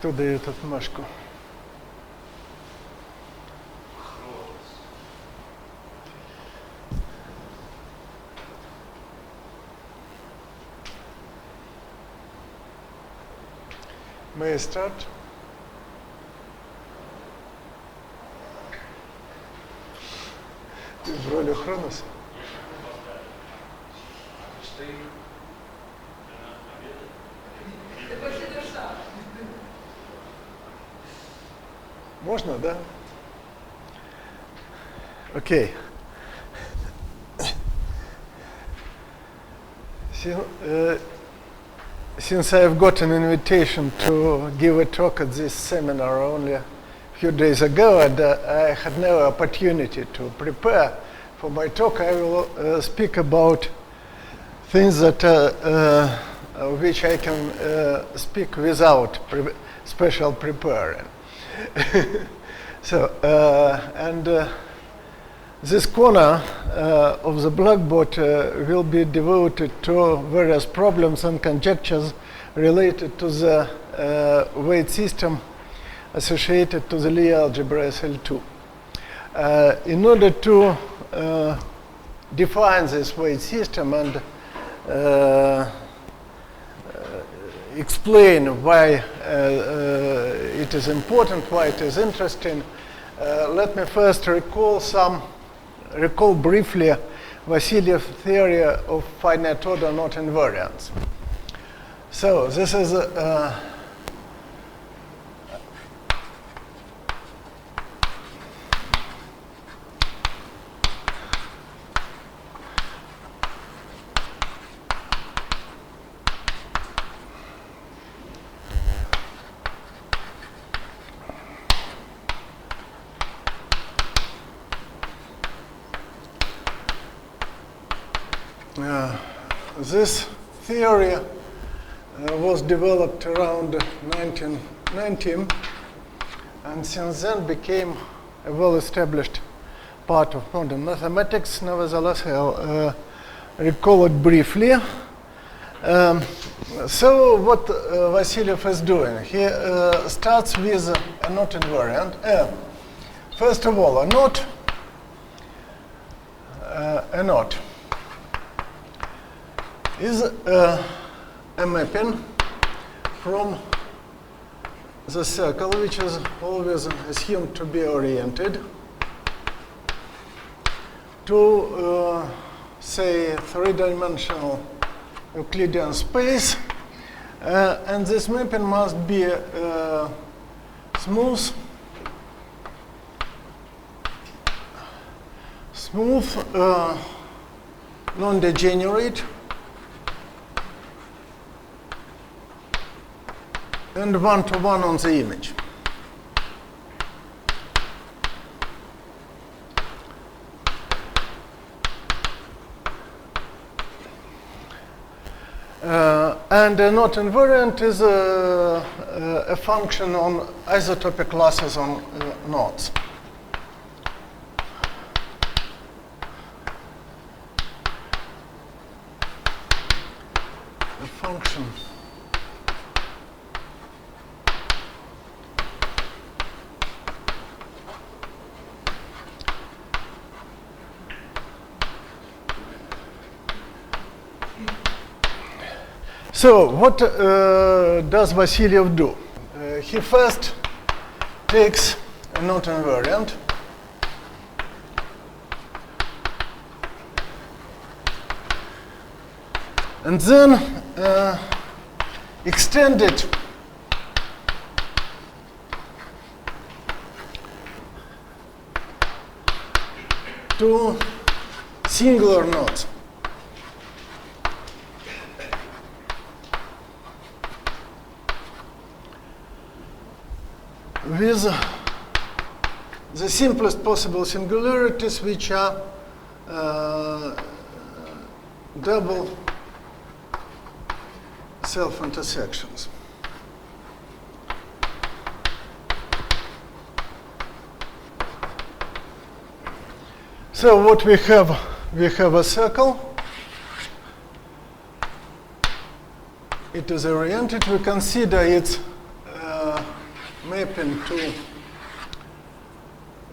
Кто дает отмашку? May I start? Ты в роли Хроноса? Можно, да? Окей. Since I've got an invitation to give a talk at this seminar only a few days ago, and I had no opportunity to prepare for my talk, I will speak about things that which I can speak without special preparing. So, this corner of the blackboard will be devoted to various problems and conjectures related to the weight system associated to the Lie algebra SL2. In order to define this weight system and explain why it is important, why it is interesting, let me first recall briefly Vassiliev's theory of finite order not invariants. So this is this theory was developed around 1919 and since then became a well-established part of modern mathematics. Nevertheless, I'll recall it briefly. So what Vassiliev is doing, he starts with a not invariant. First of all, a not is a mapping from the circle, which is always assumed to be oriented, to, say, three-dimensional Euclidean space. And this mapping must be smooth, non-degenerate, and one-to-one on the image. And not invariant is a function on isotopic classes on knots. A function So what does Vassiliev do? He first takes a not invariant and then extend it to singular knots. With the simplest possible singularities, which are double self-intersections. So what we have a circle. It is oriented. We consider its mapping to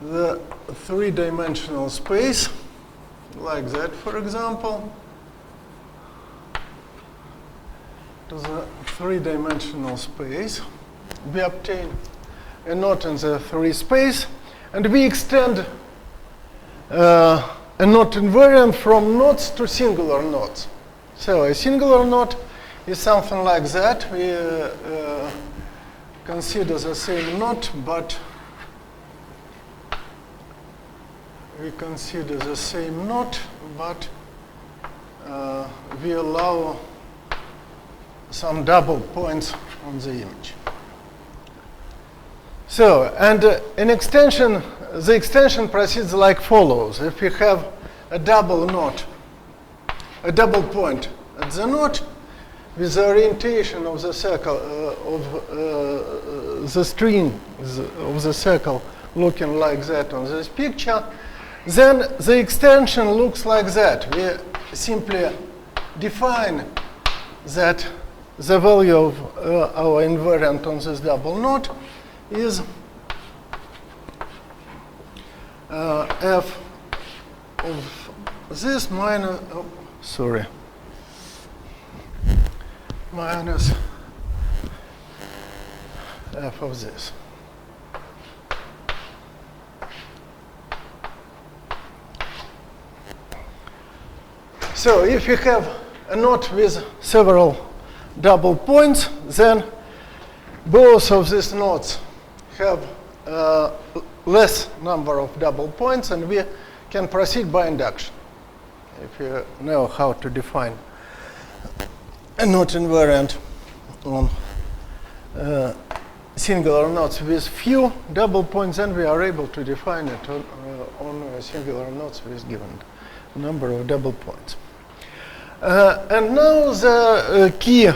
the three-dimensional space, like that, for example, to the three-dimensional space. We obtain a knot in the three space, and we extend a knot invariant from knots to singular knots. So a singular knot is something like that. We consider the same knot, but we allow some double points on the image. So, and an extension, the extension proceeds like follows. If we have a double knot, a double point at the knot, with the orientation of the circle, the string of the circle looking like that on this picture, then the extension looks like that. We simply define that the value of our invariant on this double knot is f of this minus, minus f of this. So if you have a knot with several double points, then both of these knots have less number of double points, and we can proceed by induction. If you know how to define a knot invariant on singular knots with few double points, then we are able to define it on singular knots with given number of double points. And now the key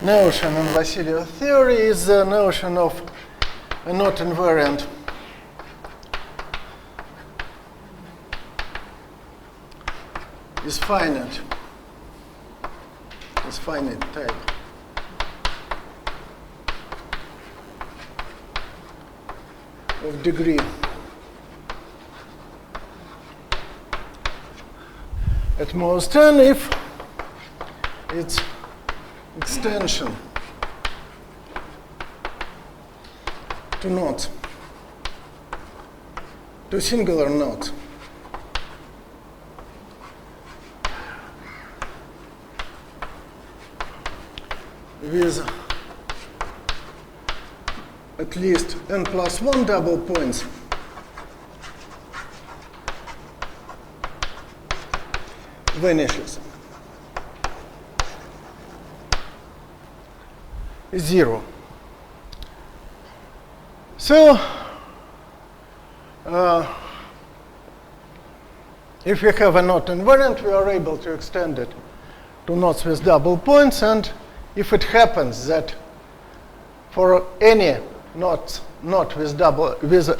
notion in Vassiliev theory is the notion of a knot invariant is finite type. Of degree at most n if its extension to knots, to singular knots, with at least n plus 1 double points vanishes, is 0. So if we have a knot invariant, we are able to extend it to knots with double points, and if it happens that for any not with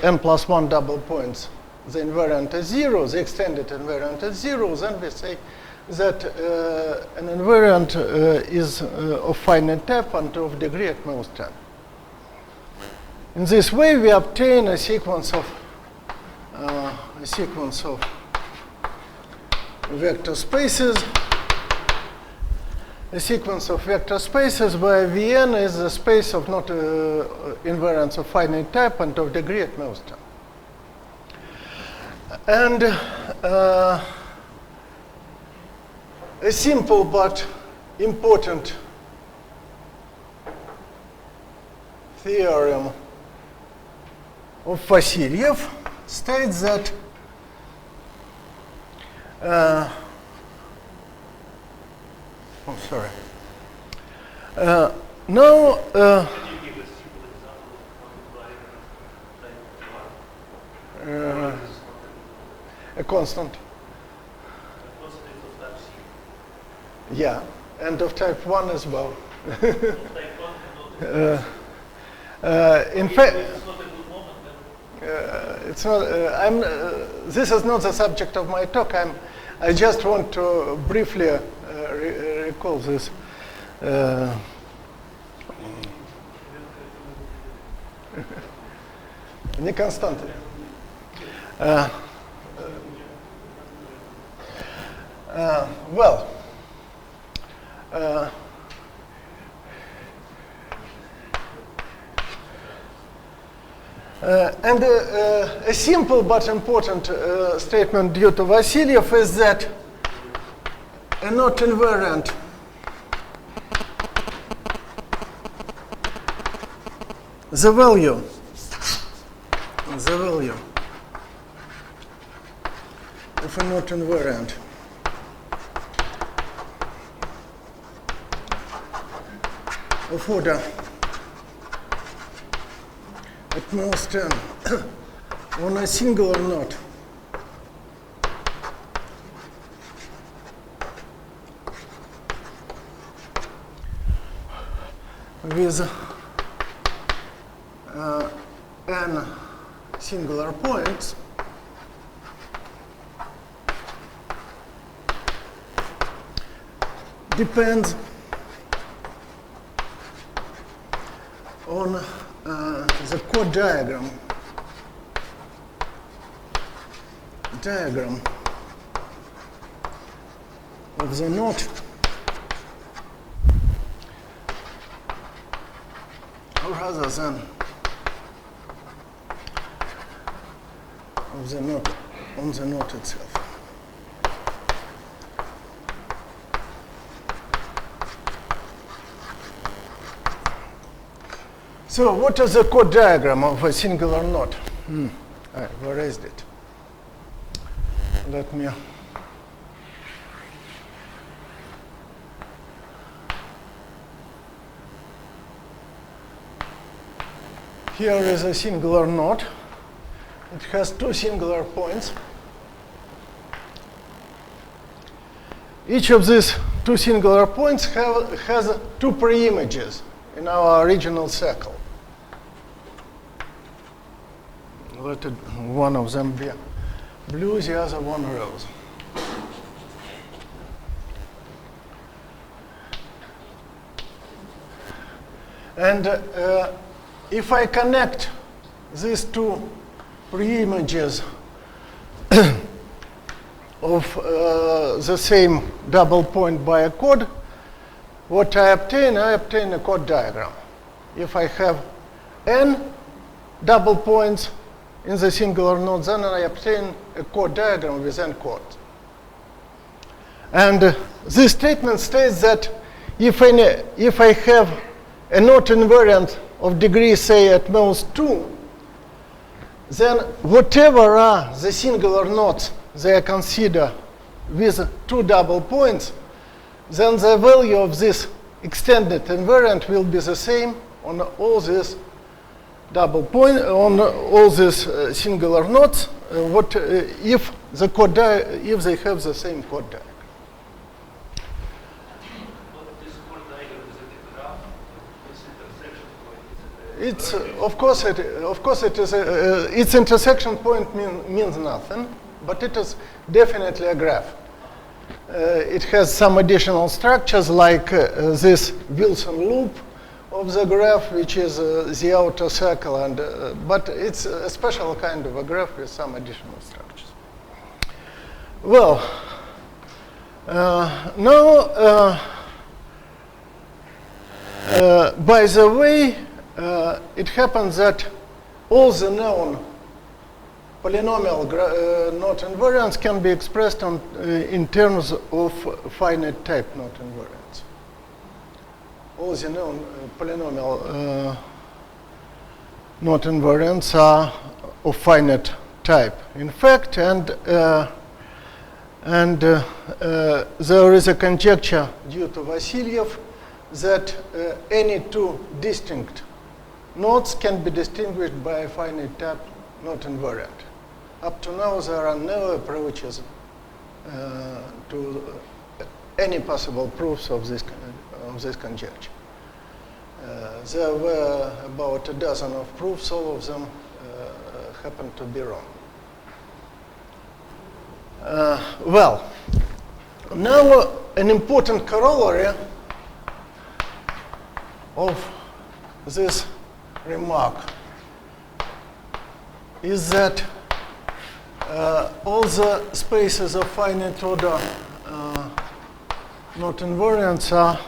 n plus 1 double points, the invariant is 0, the extended invariant is 0, then we say that an invariant is of finite type and of degree at most n. In this way, we obtain a sequence of vector spaces. A sequence of vector spaces where Vn is the space of not invariants of finite type and of degree at most n. And a simple but important theorem of Vassiliev states that now a constant. Yeah, and of type 1 as well. In fact, it's not. This is not the subject of my talk. I just want to briefly recall this. Не константы. Well, and a simple but important statement due to Vassiliev is that a not invariant the value of a not invariant of order at most n on a singular knot with n singular points depends on the chord diagram of the knot rather than of the knot on the knot itself. So what is the chord diagram of a singular knot? I erased it. Let me here is a singular knot. It has two singular points. Each of these two singular points has two preimages in our original circle. Let one of them be blue, the other one rose. And if I connect these two preimages of the same double point by a chord, what I obtain a chord diagram. If I have n double points in the singular knot, then I obtain a chord diagram with n chords. And this statement states that if I have a knot invariant of degree, say, at most 2, then whatever are the singular knots they consider with two double points, then the value of this extended invariant will be the same on all these double point, on all these singular knots. If they have the same chord diagram? It's of course it is its intersection point means nothing, but it is definitely a graph. It has some additional structures like this Wilson loop of the graph, which is the outer circle, and but it's a special kind of a graph with some additional structures. Well, now by the way, it happens that all the known polynomial knot invariants can be expressed in terms of finite type knot invariants. All the known polynomial knot invariants are of finite type, in fact, and there is a conjecture due to Vassiliev that any two distinct knots can be distinguished by a finite type knot invariant. Up to now, there are no approaches to any possible proofs of this conjecture. There were about a dozen of proofs. All of them happened to be wrong. Well, now an important corollary of this remark is that all the spaces of finite order not invariants are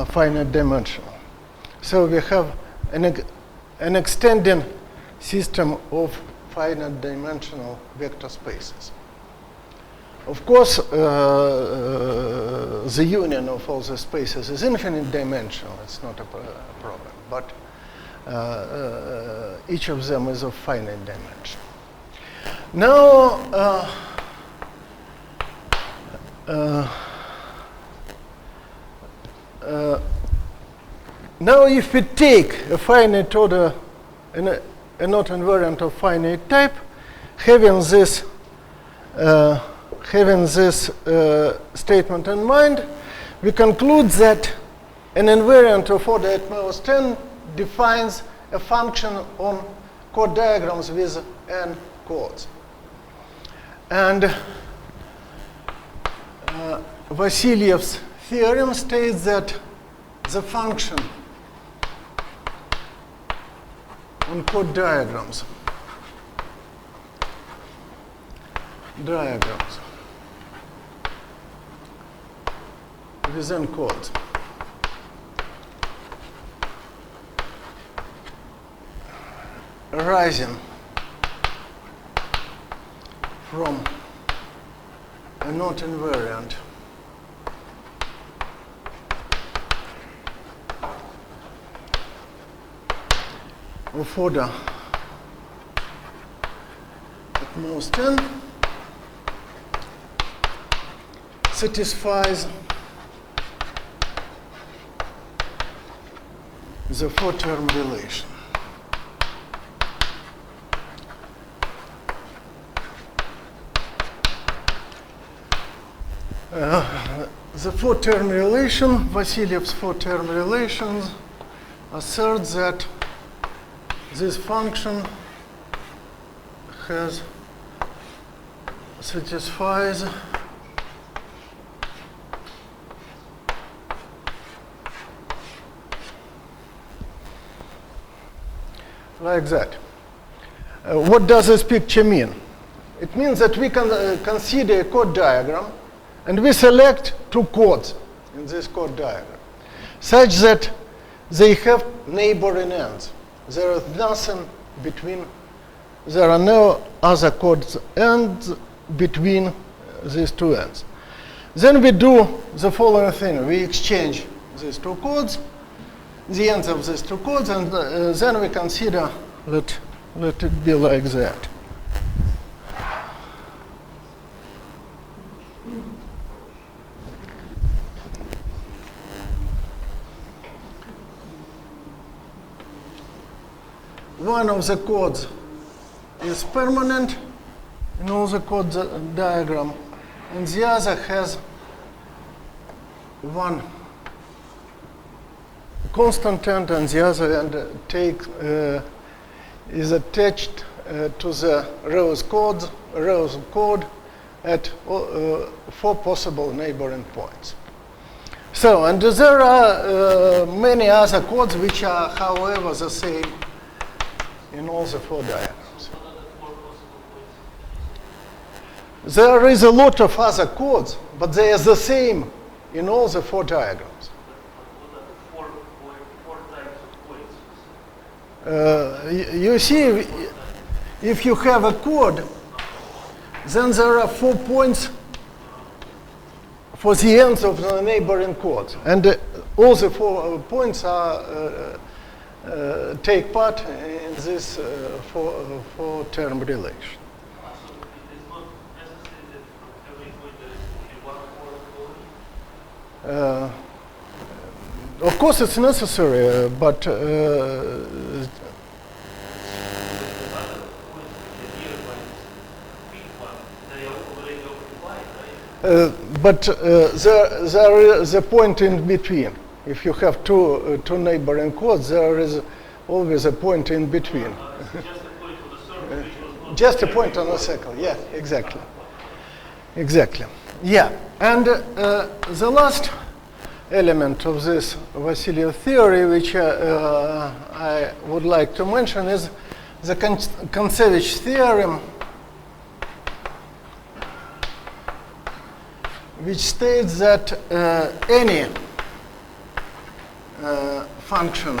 finite dimensional. So we have an extending system of finite dimensional vector spaces. Of course, the union of all the spaces is infinite dimensional. It's not a problem, but each of them is of finite dimension. Now, now if we take a finite order and a not invariant of finite type, having this statement in mind, we conclude that an invariant of order at most n defines a function on chord diagrams with n chords. And Vassiliev's theorem states that the function on chord diagrams within chords arising from a not invariant of order at most n satisfies the four-term relation. The four-term relation, Vassiliev's four-term relations, asserts that this function satisfies like that. What does this picture mean? It means that we can consider a chord diagram and we select two chords in this chord diagram such that they have neighboring ends. There is nothing between, there are no other chords ends between these two ends. Then we do the following thing. We exchange these two chords, the ends of these two chords, and then we consider, let it be like that. One of the chords is permanent in all the chord diagram, and the other has one constant end, and the other end is attached to the rose chord at four possible neighboring points. So, and there are many other chords which are, however, the same in all the four diagrams. There is a lot of other chords, but they are the same in all the four diagrams. You see, if you have a chord, then there are 4 points for the ends of the neighboring chords, and all the 4 points are take part in this four-term relation. Of course, it's necessary, but there is a point in between. If you have two neighboring chords, there is always a point in between. Just a point on the circle. Yeah, exactly. Exactly. Yeah, and the last element of this Vassiliev theory, which I would like to mention, is the Kontsevich theorem, which states that any function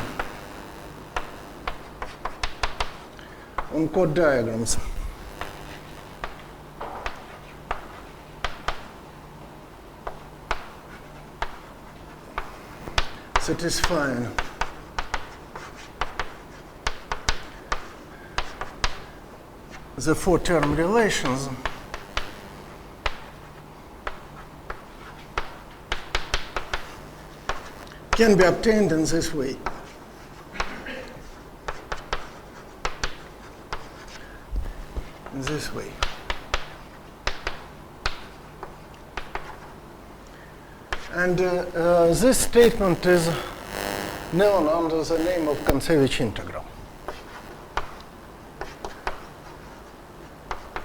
on chord diagrams satisfying the four-term relations can be obtained in this way. In this way. And this statement is known under the name of Kontsevich integral,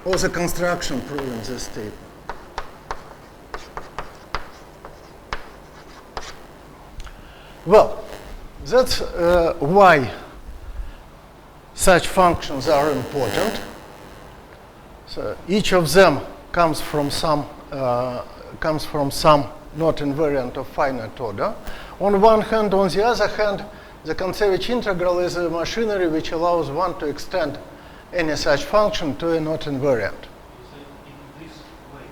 or the construction proving this statement. Well, that's why such functions are important. So each of them comes from some not invariant of finite order. On one hand, on the other hand, the Kontsevich integral is a machinery which allows one to extend any such function to a not invariant. In this way,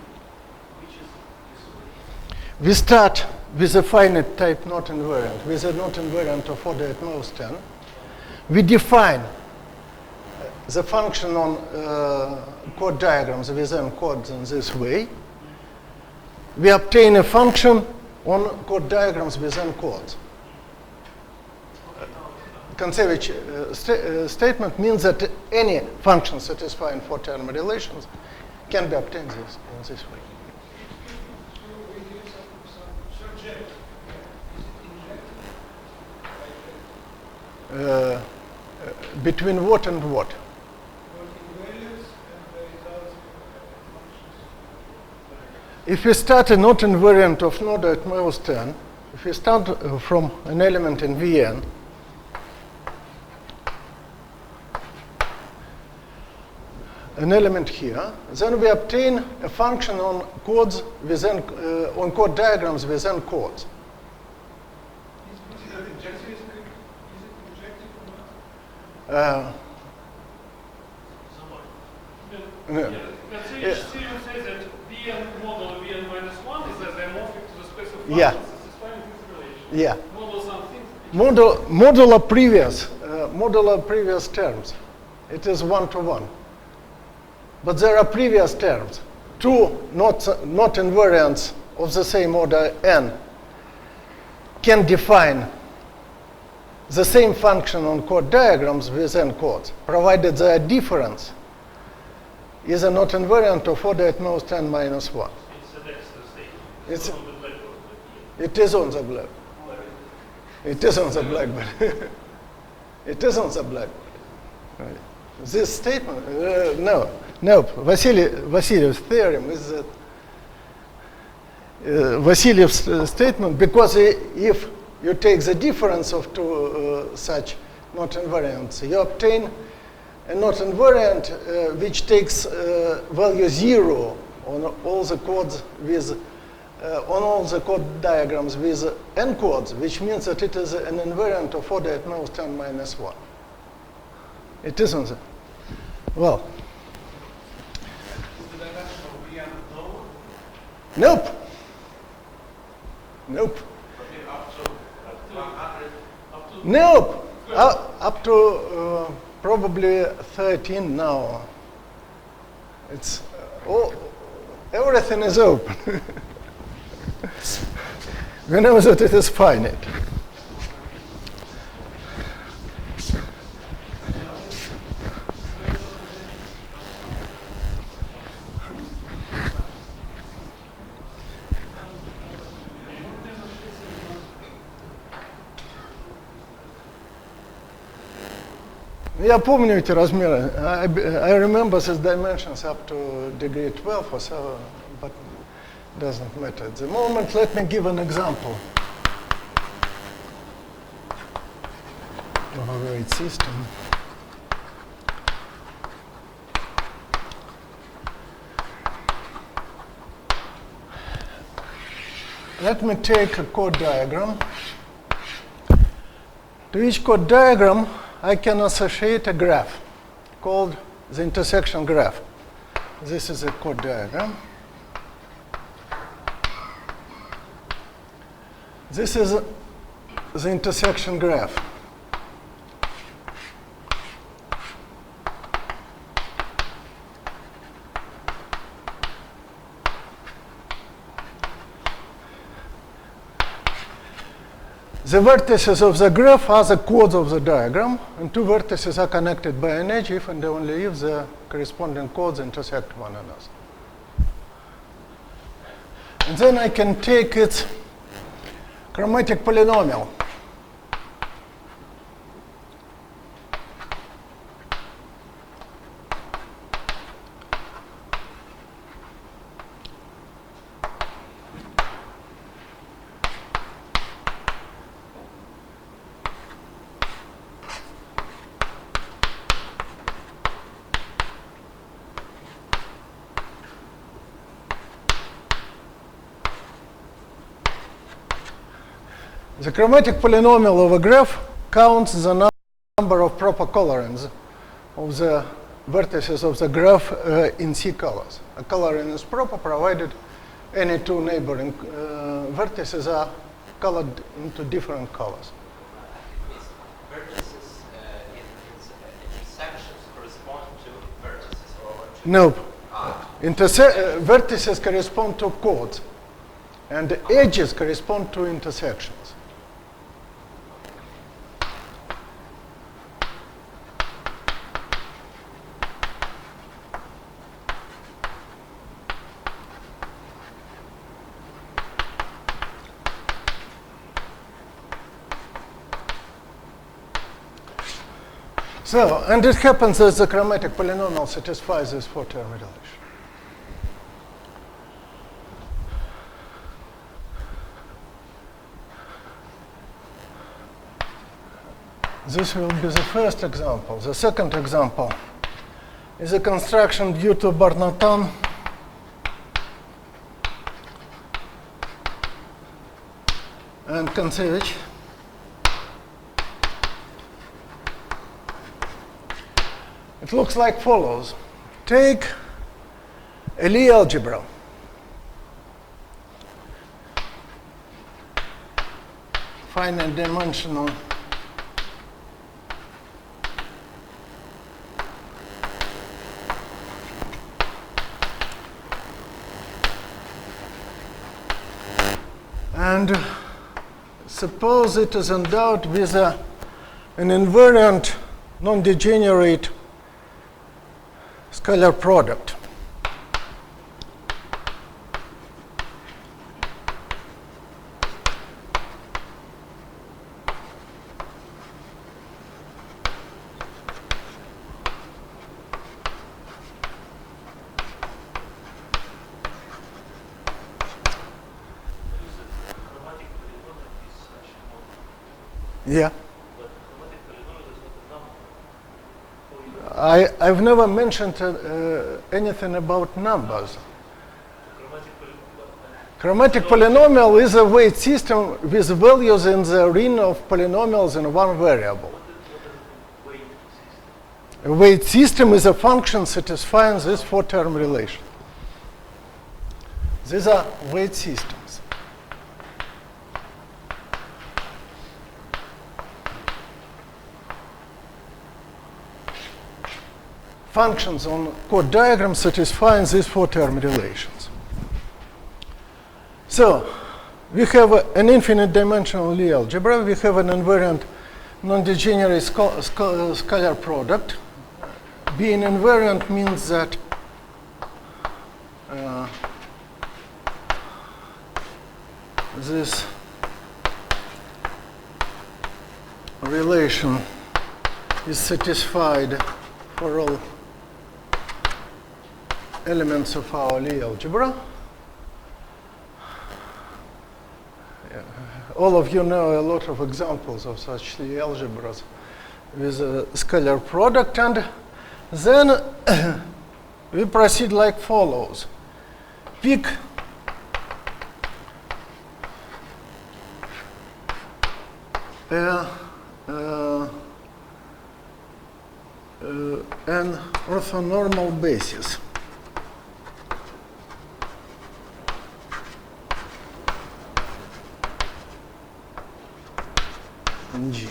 which is this way? We start with a finite type not invariant, with a not invariant of order at most n. We define the function on chord diagrams with n chords in this way. We obtain a function on chord diagrams with n chords. Kontsevich statement means that any function satisfying four-term relations can be obtained in this way. Between what and what? If we start a not invariant of node at most n, if we start from an element in Vn, an element here, then we obtain a function on chords with n, on chord diagrams with n chords. Is it injective or not? No. Kontsevich theorem says that Vn model Vn minus 1 is isomorphic to the space of functions Yeah. satisfying this relation. Yeah. Model something. Modular previous terms. It is one-to-one. But there are previous terms. Two not invariants of the same order n can define the same function on chord diagrams with n chords, provided their difference is a not invariant of order at most n minus 1. It's an extra state. It is on the blackboard. It is on the blackboard. It is on the blackboard. Right. This statement, no, Vassiliev's theorem is that Vassiliev's statement, because if you take the difference of two such not invariants, you obtain a not invariant which takes value 0 on all the chords with on all the chord diagrams with n chords, which means that it is an invariant of order at most n minus 1. It isn't that. Well. Is the dimension of Vn known? Nope. Nope. Okay, up to 100. Nope. Up to probably 13 now. It's everything is open. We know that it is finite. Я помню эти размеры. I remember these dimensions up to degree 12 or so, but it doesn't matter at the moment. Let me give an example of a weight system. let me take a chord diagram. To each chord diagram, I can associate a graph called the intersection graph. This is a chord diagram. This is the intersection graph. The vertices of the graph are the chords of the diagram, and two vertices are connected by an edge if and only if the corresponding chords intersect one another. And then I can take its chromatic polynomial. The chromatic polynomial of a graph counts the number of proper colorings of the vertices of the graph in C colors. A coloring is proper provided any two neighboring vertices are colored into different colors. Vertices intersections correspond to vertices or No. Vertices correspond to chords, and the edges correspond to intersections. So, and it happens that the chromatic polynomial satisfies this four-term relation. This will be the first example. The second example is a construction due to Bar-Natan and M.Kontsevich. It looks like follows. Take a Lie algebra. Finite dimensional and suppose it is endowed with an invariant non-degenerate scalar product. Yeah. I've never mentioned anything about numbers. Chromatic polynomial is a weight system with values in the ring of polynomials in one variable. A weight system is a function satisfying this four-term relation. These are weight systems. Functions on chord diagram satisfying these four-term relations. So, we have an infinite dimensional Lie algebra. We have an invariant non-degenerate scalar product. Being invariant means that this relation is satisfied for all elements of our Lie algebra. All of you know a lot of examples of such Lie algebras with a scalar product, and then we proceed like follows. Pick an orthonormal basis. G.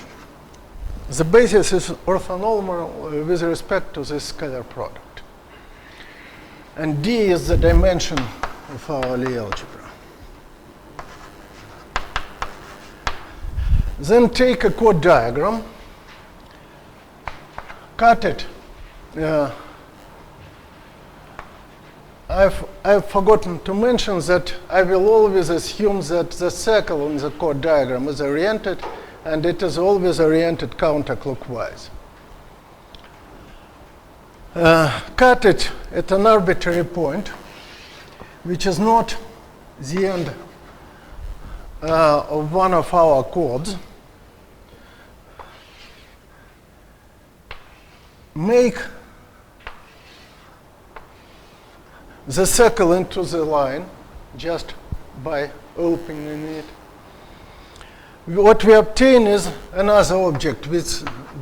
The basis is orthonormal with respect to this scalar product. And D is the dimension of our Lie algebra. Then take a chord diagram, cut it. I've forgotten to mention that I will always assume that the circle on the chord diagram is oriented, and it is always oriented counterclockwise. Cut it at an arbitrary point, which is not the end of one of our chords. Make the circle into the line just by opening it. What we obtain is another object,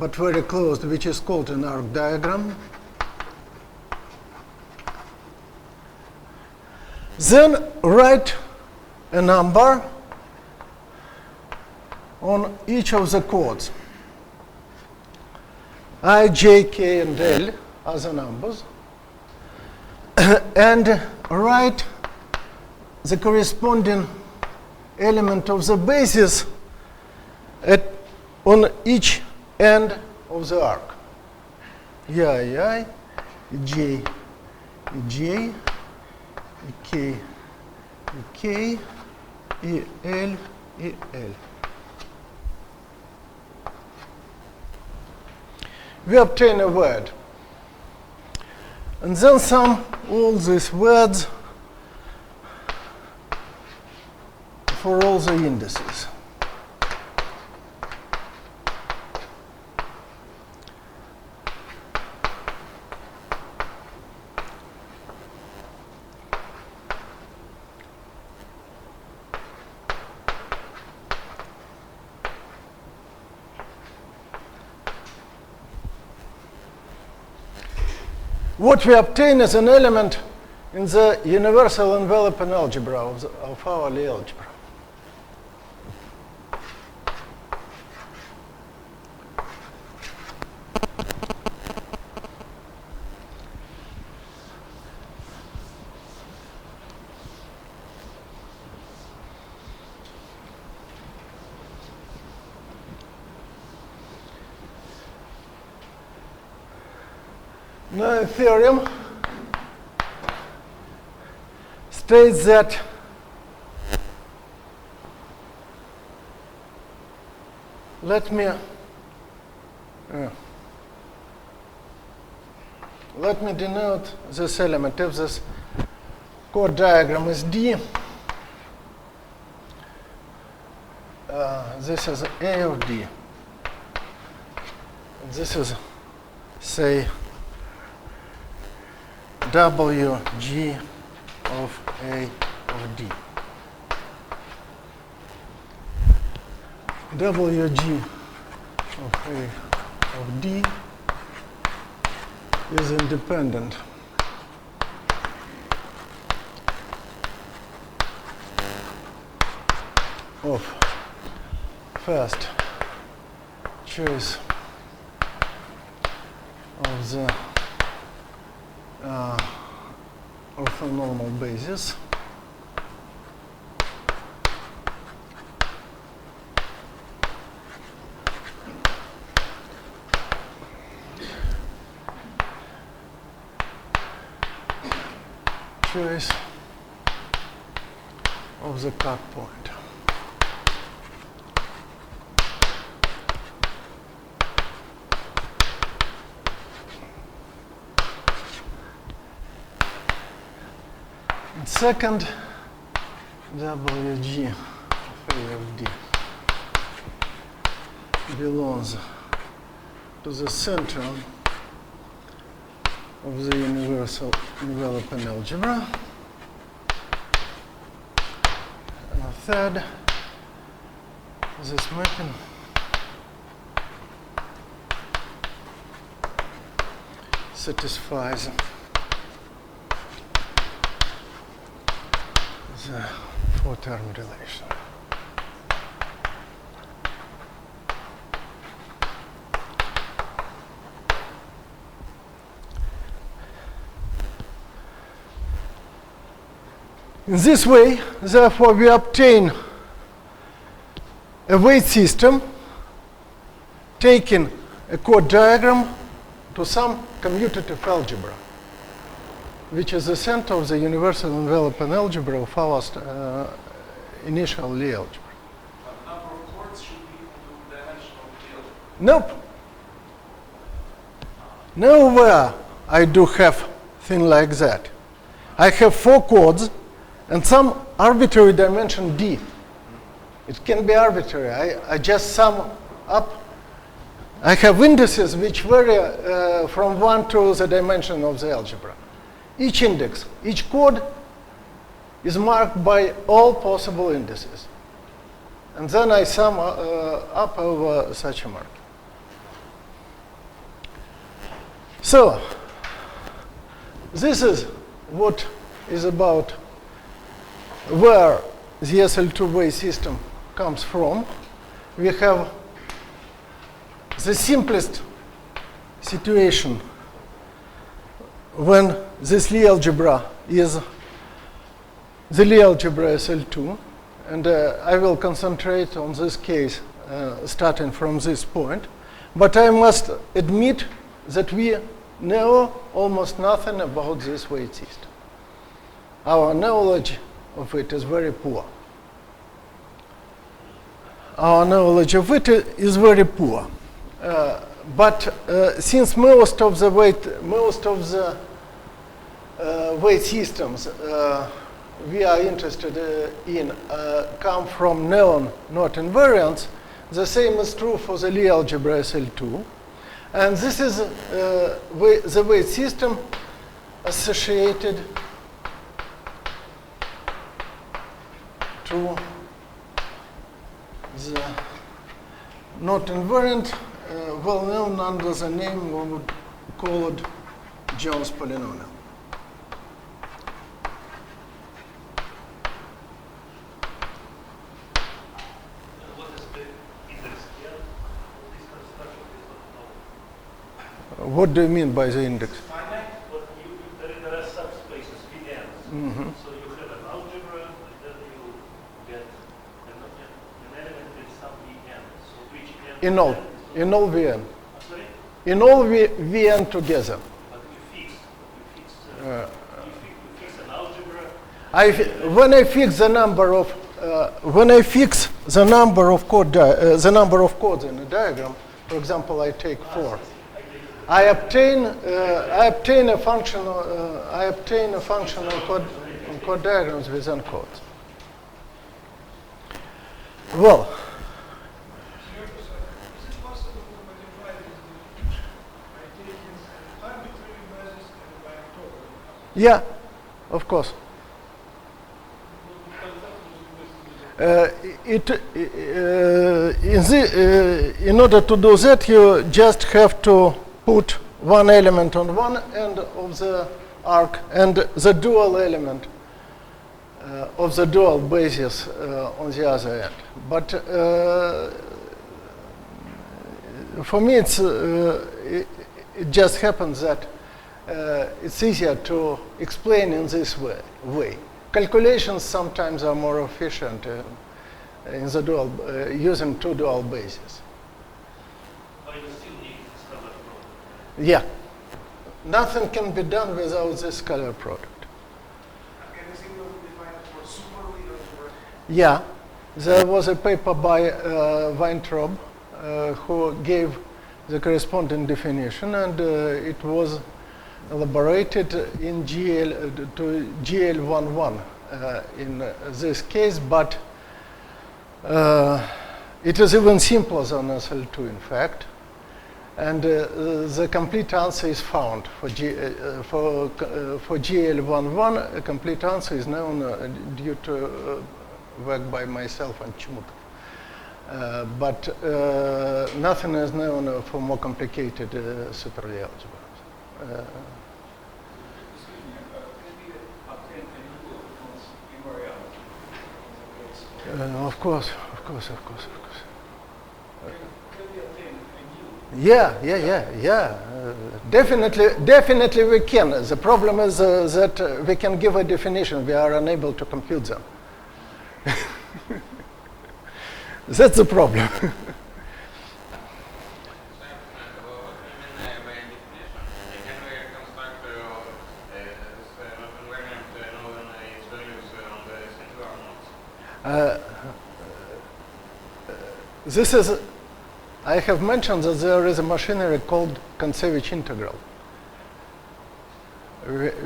but very close, which is called an arc diagram. Then write a number on each of the chords. I, J, K, and L are the numbers. And write the corresponding element of the basis on each end of the arc. I, J, J, K, K, L, L. We obtain a word. And then sum all these words for all the indices. What we obtain is an element in the universal enveloping algebra of our Lie algebra. Now, theorem states that let me denote this element. If this chord diagram is D, this is A of D. And this is, say, WG of A of D. WG of A of D is independent of first choice of the orthonormal basis, choice of the cut point. And second, WG of A of D belongs to the center of the universal enveloping algebra. And a third, this mapping satisfies the four-term relation. In this way, therefore, we obtain a weight system taking a chord diagram to some commutative algebra, which is the center of the universal enveloping algebra of our initial Lie algebra. The number of chords should be in the dimension of the algebra. Nope. Nowhere I do have thing like that. I have 4 chords and some arbitrary dimension d. It can be arbitrary. I just sum up. I have indices which vary from 1 to the dimension of the algebra. Each index, each chord is marked by all possible indices. And then I sum up over such a mark. So, this is what is about where the SL2 weight system comes from. We have the simplest situation when this Lie algebra is the Lie algebra SL2, and I will concentrate on this case starting from this point. But I must admit that we know almost nothing about this weight system. Our knowledge of it is very poor. Our knowledge of it is very poor. But since most of the weight systems we are interested in come from known not invariants, the same is true for the Lie algebra SL2. And this is the weight system associated to the not invariant, well known under the name we would call it Jones polynomial. What is the index here of this construction? What do you mean by the index? Finite. But there are subspaces, VNs. So you have an algebra, and then you get an element with some VN. So which n? In all Vn. Sorry? In all Vn together. But you fix an algebra. When I fix the number of chords in a diagram, for example, I take 4. I obtain a function on chord diagrams within chords. Well, Is it possible to modify this by taking an arbitrary basis and by octopus? yeah, of course. In order to do that, you just have to put one element on one end of the arc and the dual element of the dual basis on the other end. But for me, it just happens that it's easier to explain in this way. Calculations sometimes are more efficient in the dual, using 2 dual bases. But you still need scalar product. Yeah. Nothing can be done without this scalar product. Can you think of defining for super Lie algebra? Yeah. There was a paper by Weintraub who gave the corresponding definition, and it was elaborated in GL11 in this case, but it is even simpler than SL2, in fact. And the complete answer is found for GL11. A complete answer is known due to work by myself and Chmutov. But nothing is known for more complicated super Lie algebras. Excuse me, can we obtain a new invariant in the case of... Of course. Can we obtain a new? Yeah. Definitely we can. The problem is that we can give a definition. We are unable to compute them. That's the problem. This is, I have mentioned that there is a machinery called Kontsevich integral.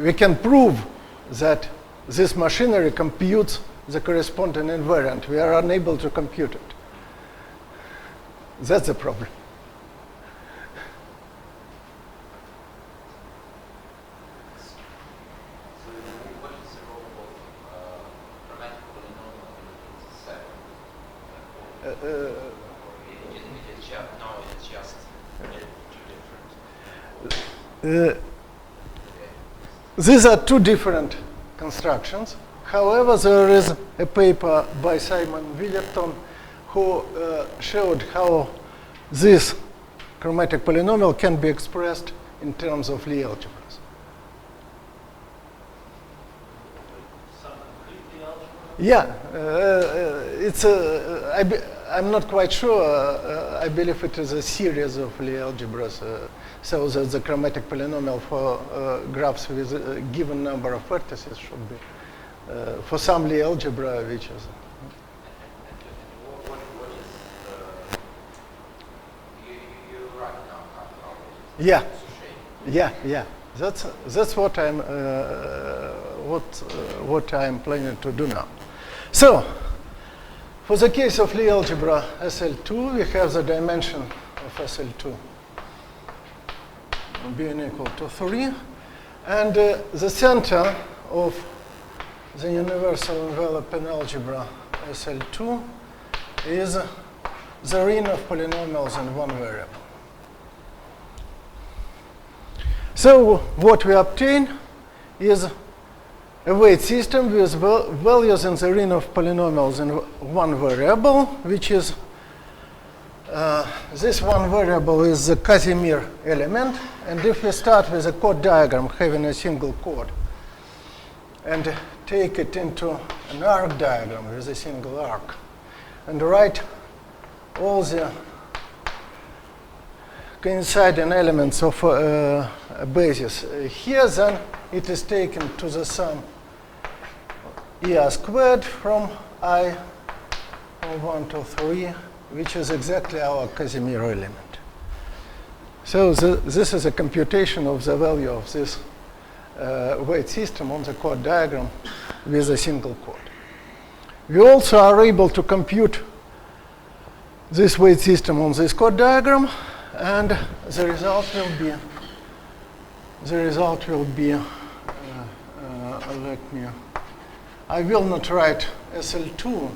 We can prove that this machinery computes the corresponding invariant. We are unable to compute it. That's the problem. So what is the role of grammatical polynomial in the set? It's just two different. These are two different constructions. However, there is a paper by Simon Willerton who showed how this chromatic polynomial can be expressed in terms of Lie algebras. Yeah, I'm not quite sure. I believe it is a series of Lie algebras, so that the chromatic polynomial for graphs with a given number of vertices should be for some Lie algebra, which is. What is you write down how Yeah. That's what I'm what I'm planning to do now. So, for the case of Lie algebra SL2, we have the dimension of SL2 being equal to 3, and the center of the universal enveloping algebra SL2 is the ring of polynomials in one variable. So what we obtain is a weight system with values in the ring of polynomials in one variable, which is this one variable is the Casimir element. And if we start with a chord diagram having a single chord and take it into an arc diagram with a single arc and write all the coinciding elements of a basis here, then it is taken to the sum ER squared from I from 1 to 3, which is exactly our Casimir element. So this is a computation of the value of this weight system on the chord diagram with a single chord. We also are able to compute this weight system on this chord diagram, and the result will be I will not write SL2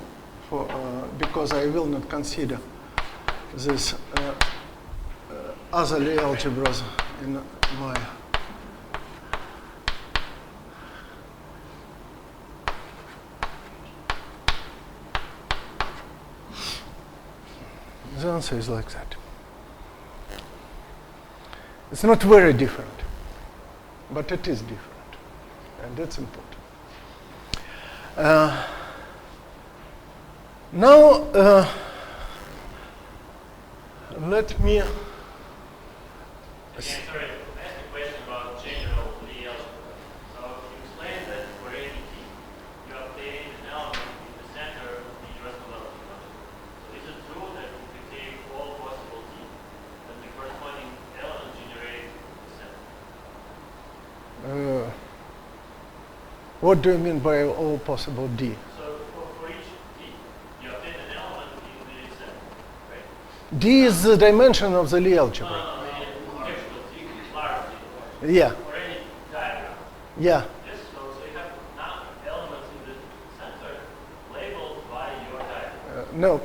because I will not consider this other Lie algebras in my the answer is like that. It's not very different, but it is different, and that's important. Now, let me. Sorry, I asked a question about general Lie algebra. So you explained that for any t, you obtain an element in the center of the universal algebra. So is it true that if you take all possible t, then the corresponding element generates the center? What do you mean by all possible D? So for each t, you obtain an element in the center, right? D is the dimension of the Lie algebra. Yeah. Or any diagram. Yeah. Yes, so you have now elements in the center labeled by your diagram. No.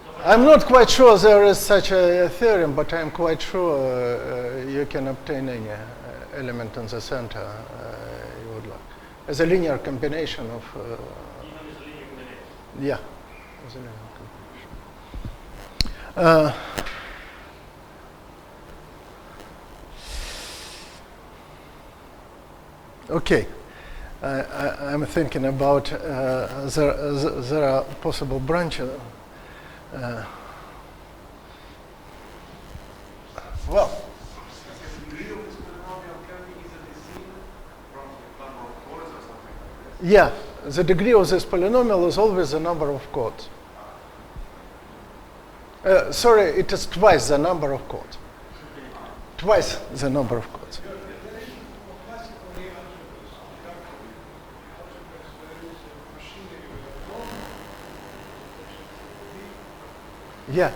So for I'm not quite sure there is such a theorem, but I'm quite sure you can obtain any element in the center you would like. As a linear combination of... Even as a linear combination. yeah. As a linear combination. Okay. I'm thinking about there are possible branches. Well, yeah, the degree of this polynomial is always the number of chords. Sorry, it is twice the number of chords. Twice the number of chords. Yeah.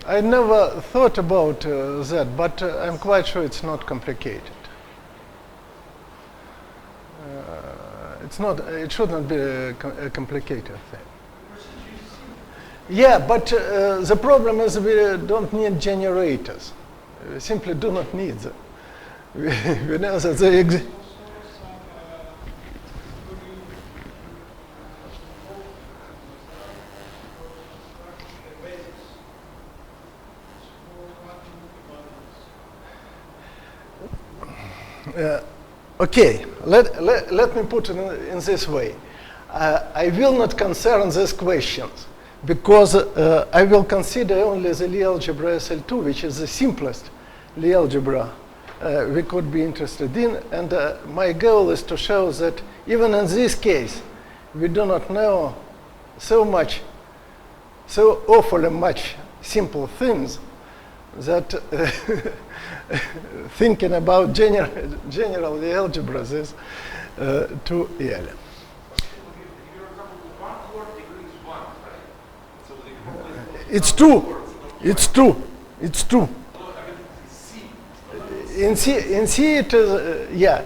I never thought about that, but I'm quite sure it's not complicated. It shouldn't be a complicated thing. Yeah, but the problem is we don't need generators. We simply do not need them. We know that they exist. Okay, let me put it in this way. I will not concern these questions because I will consider only the Lie algebra SL2, which is the simplest Lie algebra we could be interested in. And my goal is to show that even in this case, we do not know so awfully much simple things that thinking about general algebras is too early. It's true. It's true. It's true. In C it is, yeah.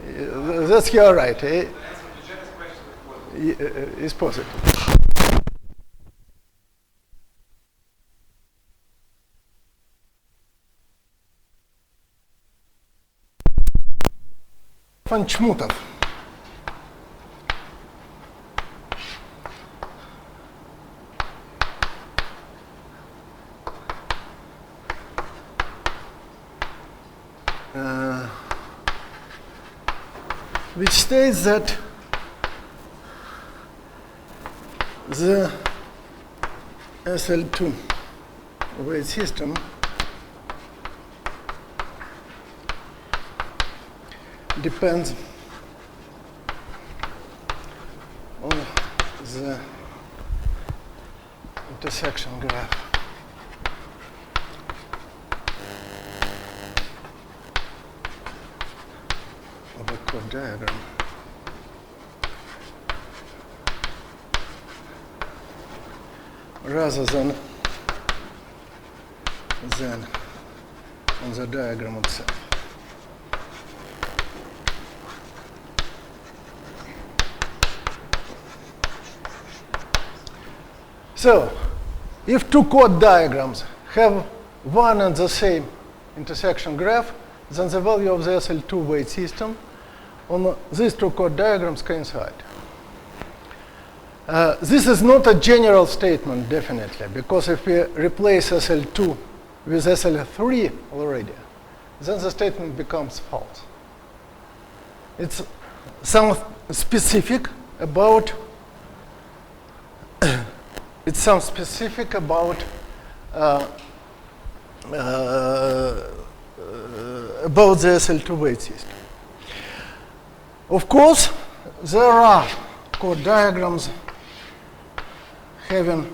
That's you're right. It's positive. Чмутов. Which states that the SL2 weight system depends on the intersection graph of a chord diagram rather than on the diagram itself. So, if two chord diagrams have one and the same intersection graph, then the value of the SL2 weight system on these two chord diagrams coincide. This is not a general statement, definitely, because if we replace SL2 with SL3 already, then the statement becomes false. It's some specific about the SL2 weight system. Of course, there are chord diagrams having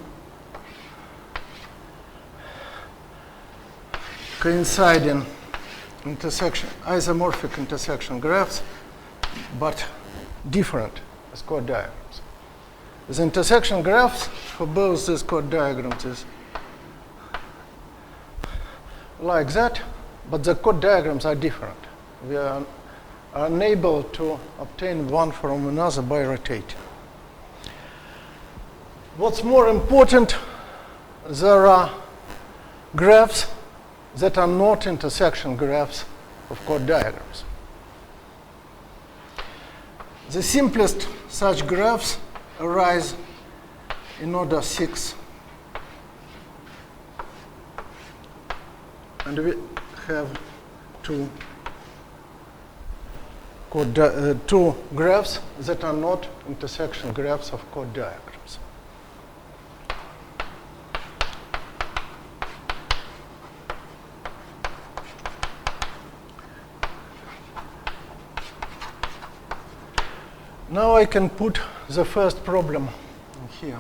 coinciding isomorphic intersection graphs, but different as chord diagrams. The intersection graphs for both these chord diagrams is like that, but the chord diagrams are different. We are unable to obtain one from another by rotating. What's more important, there are graphs that are not intersection graphs of chord diagrams. The simplest such graphs arise in order 6. And we have two graphs that are not intersection graphs of chord diagrams. Now I can put the first problem here.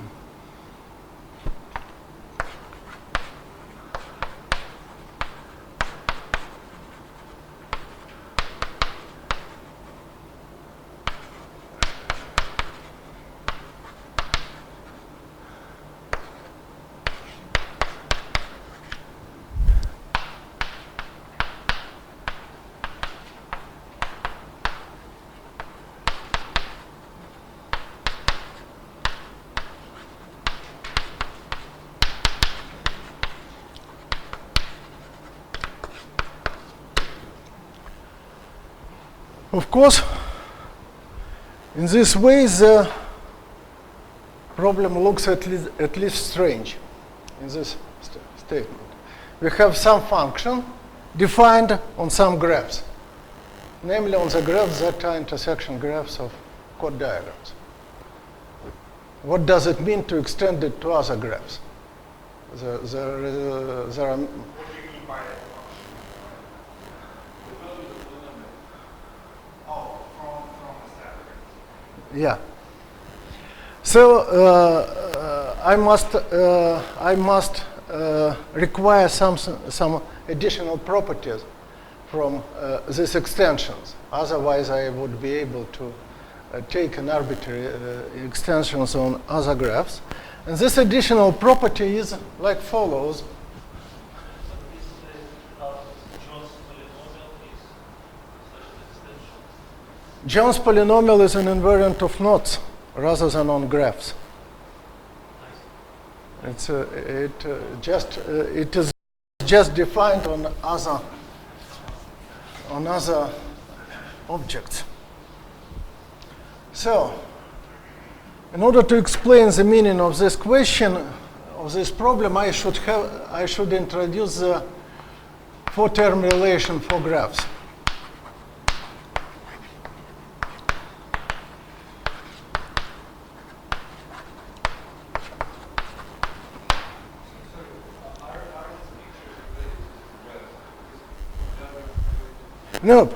Of course, in this way, the problem looks at least strange in this statement. We have some function defined on some graphs, namely on the graphs that are intersection graphs of chord diagrams. What does it mean to extend it to other graphs? There are yeah. So I must require some additional properties from these extensions. Otherwise, I would be able to take an arbitrary extensions on other graphs. And this additional property is like follows. John's polynomial is an invariant of knots rather than on graphs. It is just defined on other objects. So, in order to explain the meaning of this question, of this problem, I should introduce the four-term relation for graphs. Nope.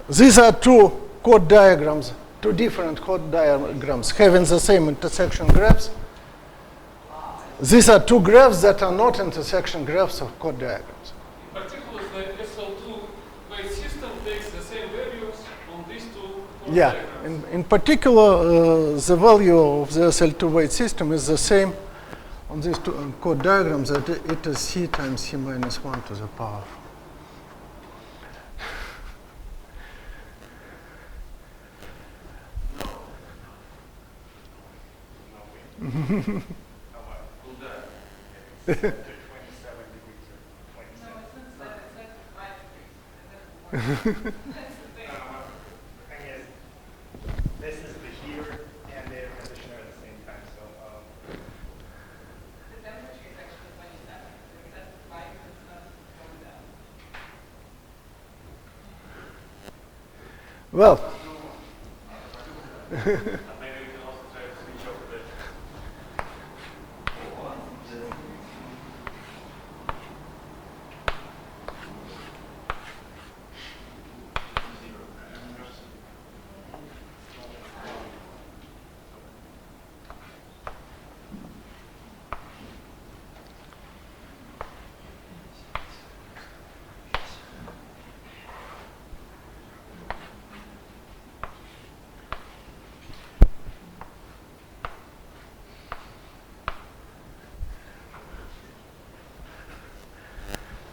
These are two chord diagrams, two different chord diagrams having the same intersection graphs. These are two graphs that are not intersection graphs of chord diagrams. In particular, the SL2 weight system takes the same values on these two chord diagrams. In particular, the value of the SL2 weight system is the same on these two chord diagrams, that it is c times c minus 1 to the power. Well, Maybe we can also try to switch off a bit.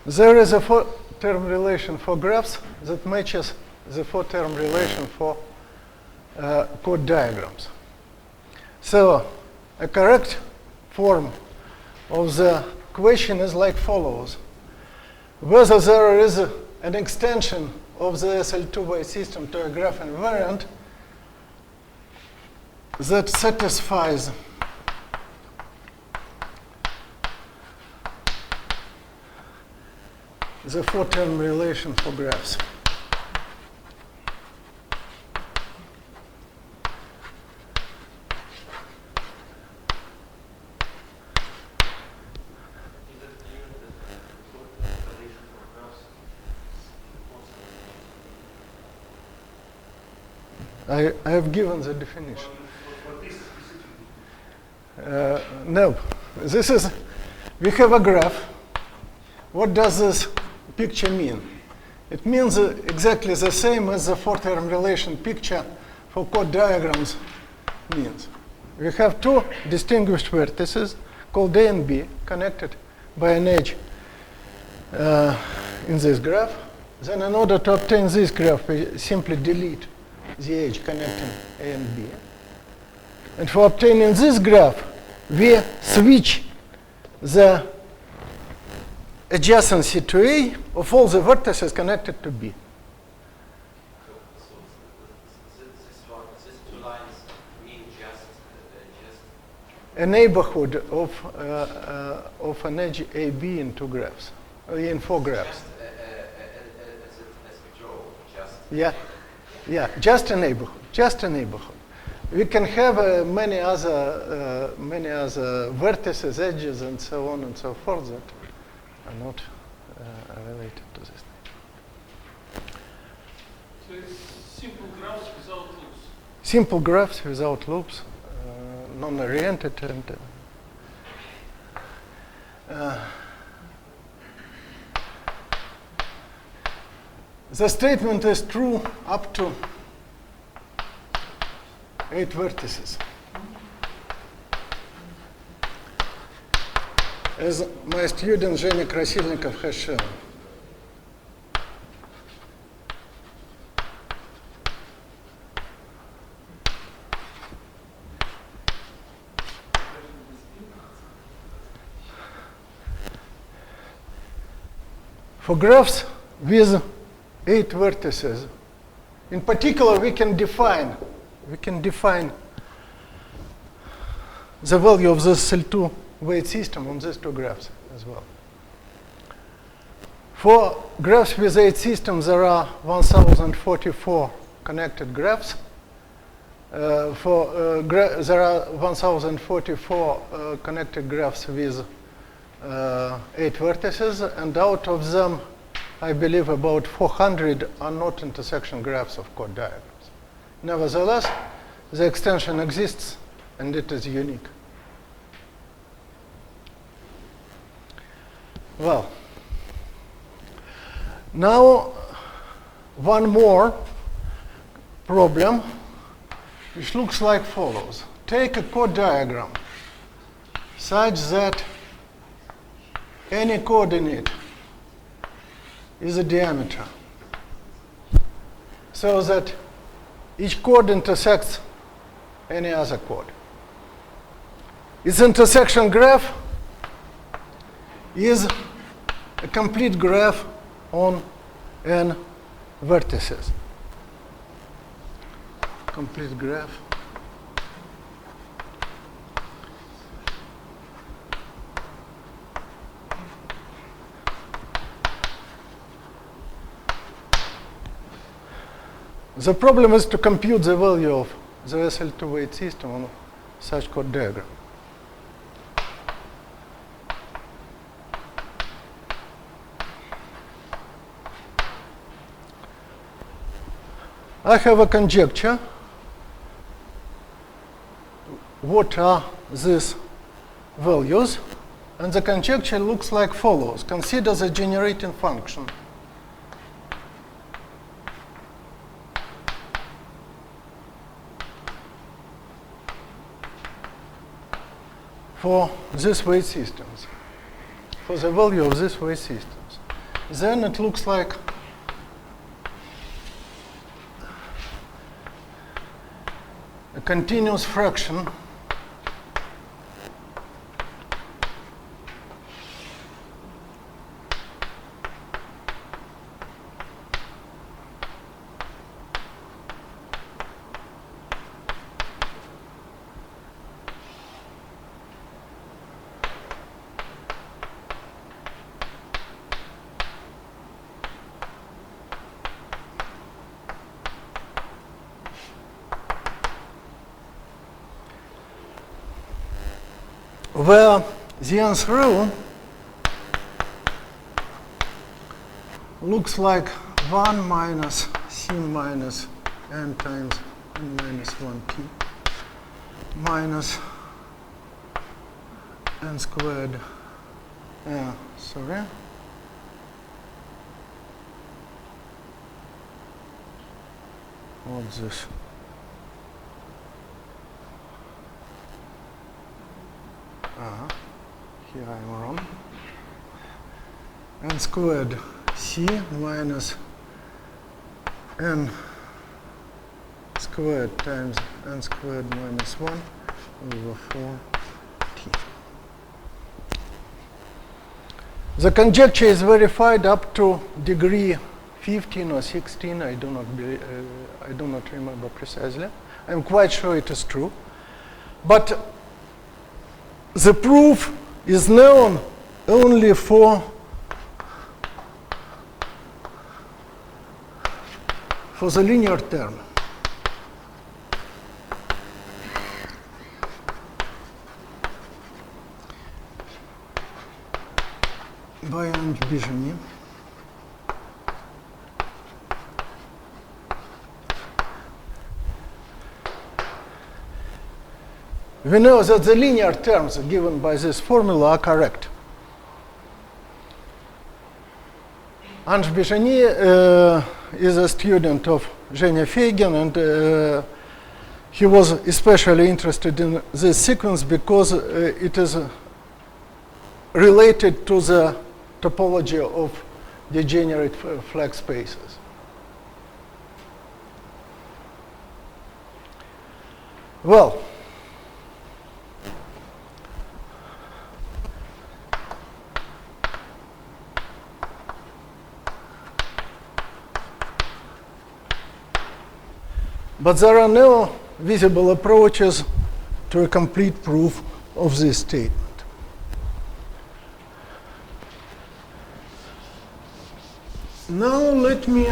There is a four-term relation for graphs that matches the four-term relation for chord diagrams. So a correct form of the question is like follows. Whether there is an extension of the SL2-way system to a graph invariant that satisfies the four-term relation for graphs. I have given the definition. No, this is, we have a graph. What does this picture mean? It means exactly the same as the four-term relation picture for chord diagrams means. We have two distinguished vertices called A and B connected by an edge in this graph. Then in order to obtain this graph, we simply delete the edge connecting A and B. And for obtaining this graph, we switch the adjacency to A of all the vertices connected to B. So these two lines mean just A neighborhood of an edge AB in two graphs, in four graphs. just as we draw, just Yeah, just a neighborhood, just a neighborhood. We can have many other vertices, edges, and so on and so forth that are not related to this. So it's simple graphs without loops. Simple graphs without loops, non-oriented, and the statement is true up to 8 vertices. As my student Zhenya Krasilnikov has shown. For graphs with 8 vertices, in particular, we can define the value of this SL2 weight system on these two graphs as well. For graphs with 8 systems, there are 1044 connected graphs. There are 1044 connected graphs with 8 vertices, and out of them, I believe about 400 are not intersection graphs of chord diagrams. Nevertheless, the extension exists, and it is unique. Well, now one more problem, which looks like follows. Take a chord diagram such that any coordinate is a diameter, so that each chord intersects any other chord. Its intersection graph is a complete graph on n vertices. Complete graph. The problem is to compute the value of the SL2 weight system on such chord diagram. I have a conjecture. What are these values? And the conjecture looks like follows. Consider the generating function for these weight systems, for the value of these weight systems. then it looks like a continuous fraction where the nth row looks like 1 minus c minus n times n minus 1p minus n squared. Sorry. What's this? Here I'm wrong. N squared c minus n squared times n squared minus 1 over 4t. The conjecture is verified up to degree 15 or 16. I do not remember precisely. I'm quite sure it is true. But the proof is known only for the linear term. By Ange-Bijani. We know that the linear terms given by this formula are correct. Ange-Bijani is a student of Zhenya Feigin, and he was especially interested in this sequence because it is related to the topology of degenerate flag spaces. Well, but there are no visible approaches to a complete proof of this statement. Now let me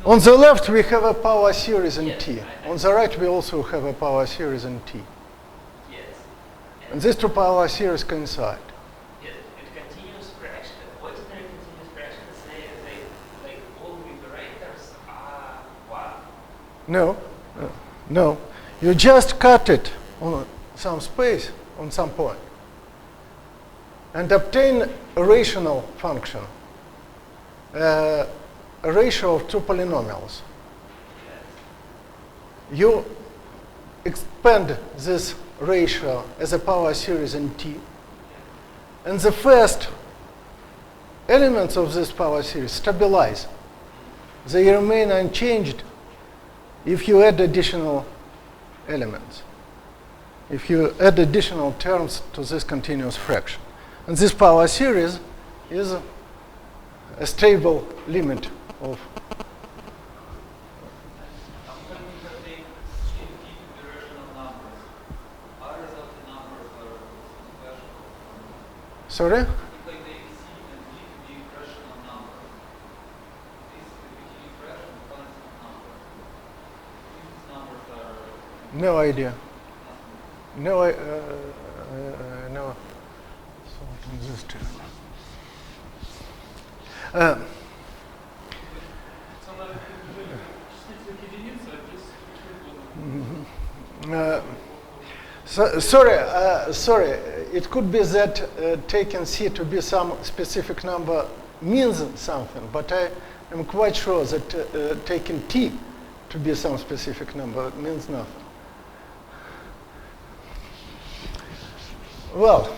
on the left, we have a power series in T. On the right, we also have a power series in T. Yes. And these two power series coincide. Yes, and continuous fraction. Ordinary continuous fractions say like all operators are one. No, no. You just cut it on some space, on some point, and obtain a rational function. A ratio of two polynomials. You expand this ratio as a power series in T, and the first elements of this power series stabilize. They remain unchanged if you add additional elements, if you add additional terms to this continuous fraction. And this power series is a stable limit of Sorry? No idea. No, no. So this too. Sorry. It could be that taking C to be some specific number means something, but I am quite sure that taking T to be some specific number means nothing. Well,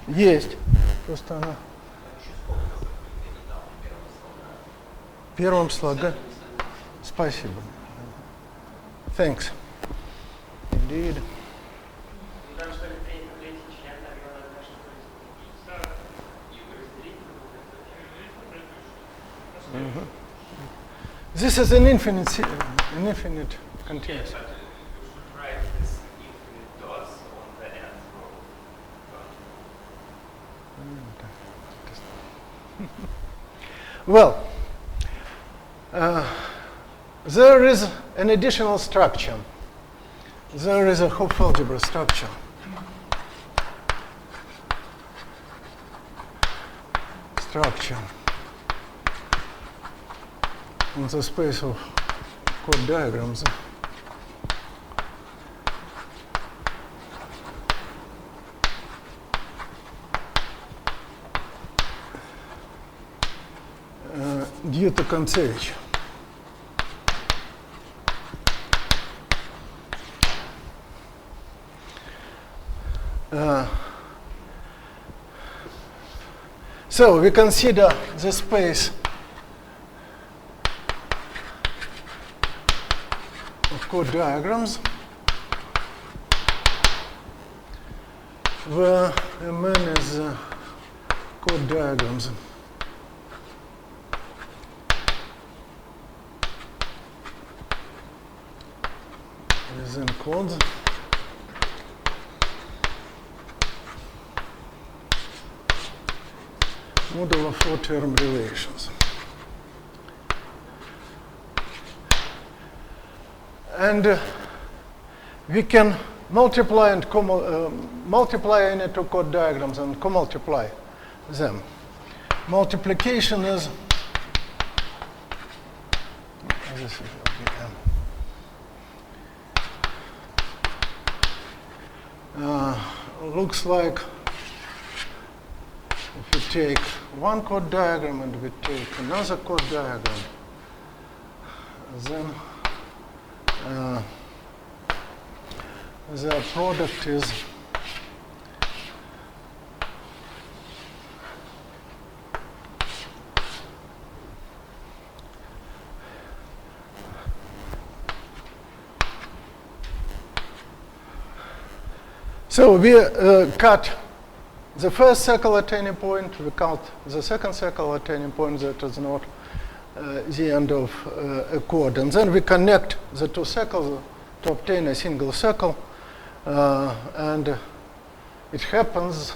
есть. Просто она в первом слоге. Спасибо. Thanks. Indeed. This is an infinite continuous. Yes, but you should write this infinite dots on the end row. Well, there is an additional structure. There is a Hopf algebra structure. In the space of chord diagrams. Due to Kontsevich. So we consider the space of chord diagrams where Mn is chord diagrams. Within chords. Model of four-term relations. And we can multiply and multiply any two chord diagrams and co-multiply them. Multiplication is this is looks like if you take one chord diagram and we take another chord diagram, then the product is so we cut the first circle at any point, we cut the second circle at any point that is not the end of a chord. And then we connect the two circles to obtain a single circle. And it happens,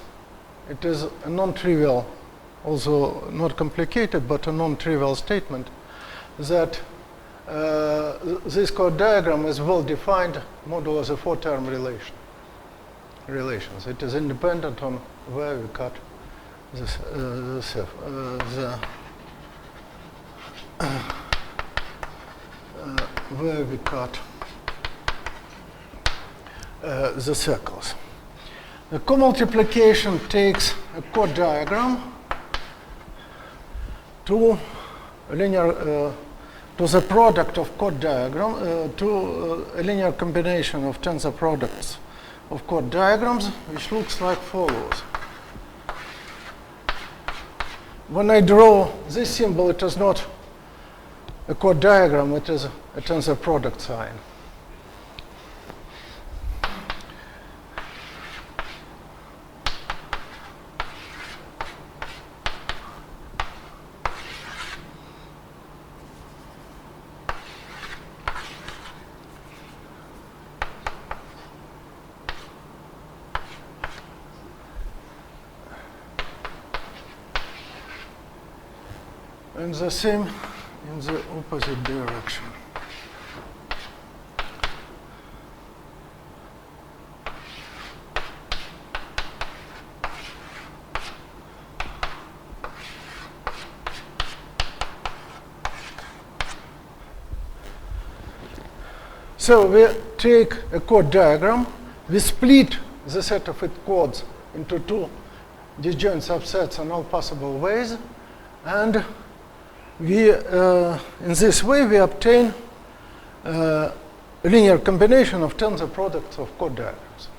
it is a non-trivial, also not complicated, but a non-trivial statement that this chord diagram is well-defined modulo the four-term relations. It is independent on where we cut this, where we cut the circles. The co-multiplication takes a chord diagram to linear to the product of chord diagram to a linear combination of tensor products of chord diagrams, which looks like follows. When I draw this symbol, it is not a chord diagram, it is a tensor product sign. And the same in the opposite direction. So we take a chord diagram, we split the set of its chords into two disjoint subsets in all possible ways, and we, in this way, we obtain a linear combination of tensor products of chord diagrams.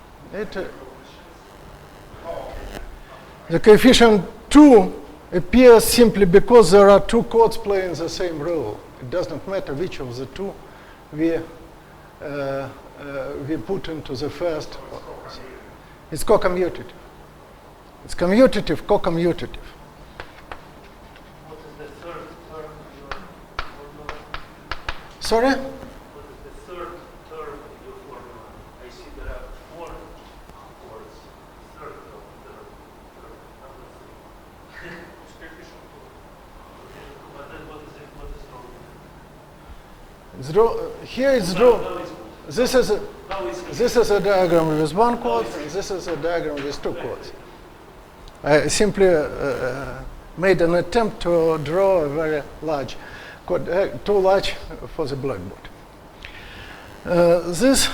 The coefficient 2 appears simply because there are two chords playing the same role. It does not matter which of the two we put into the first. It's co-commutative. It's commutative, co-commutative. What is the third term in your formula? Sorry? What is the third term in your formula? I see there are 4 chords. Third term, number 3. It's coefficient 2. But then what is wrong? It's here it's draw. This is a diagram with one chord, and this is a diagram with two chords. I simply made an attempt to draw a very large chord, too large for the blackboard. This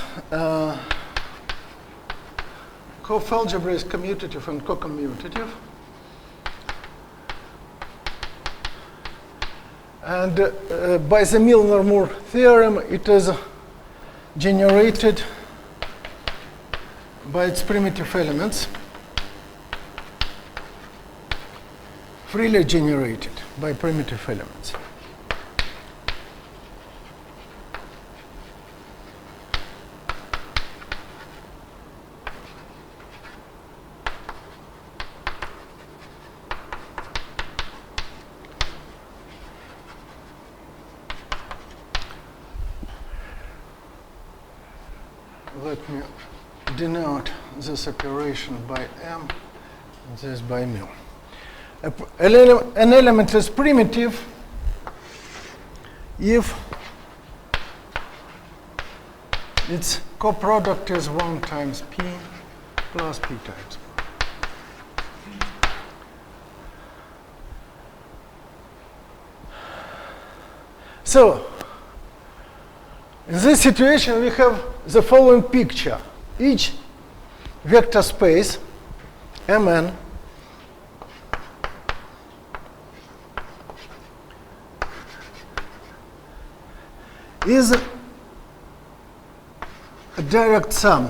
Hopf algebra is commutative and co-commutative. And by the Milnor-Moore theorem, it is generated by its primitive elements, freely generated by primitive elements. Let me denote this operation by M and this by mu. An element is primitive if its coproduct is 1 times p plus p times p. So, in this situation, we have the following picture. Each vector space, Mn, is a direct sum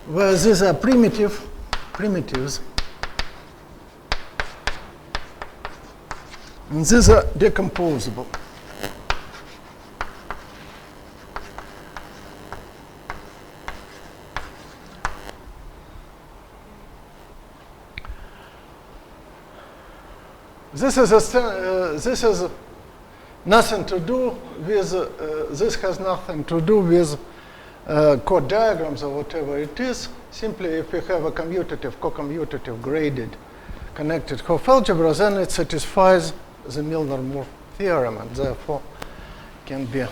where these are primitives, and these are decomposable. This is nothing to do with, this has nothing to do with chord diagrams or whatever it is. Simply, if you have a commutative, co-commutative, graded, connected Hopf algebra, then it satisfies the Milnor-Moore theorem and therefore can be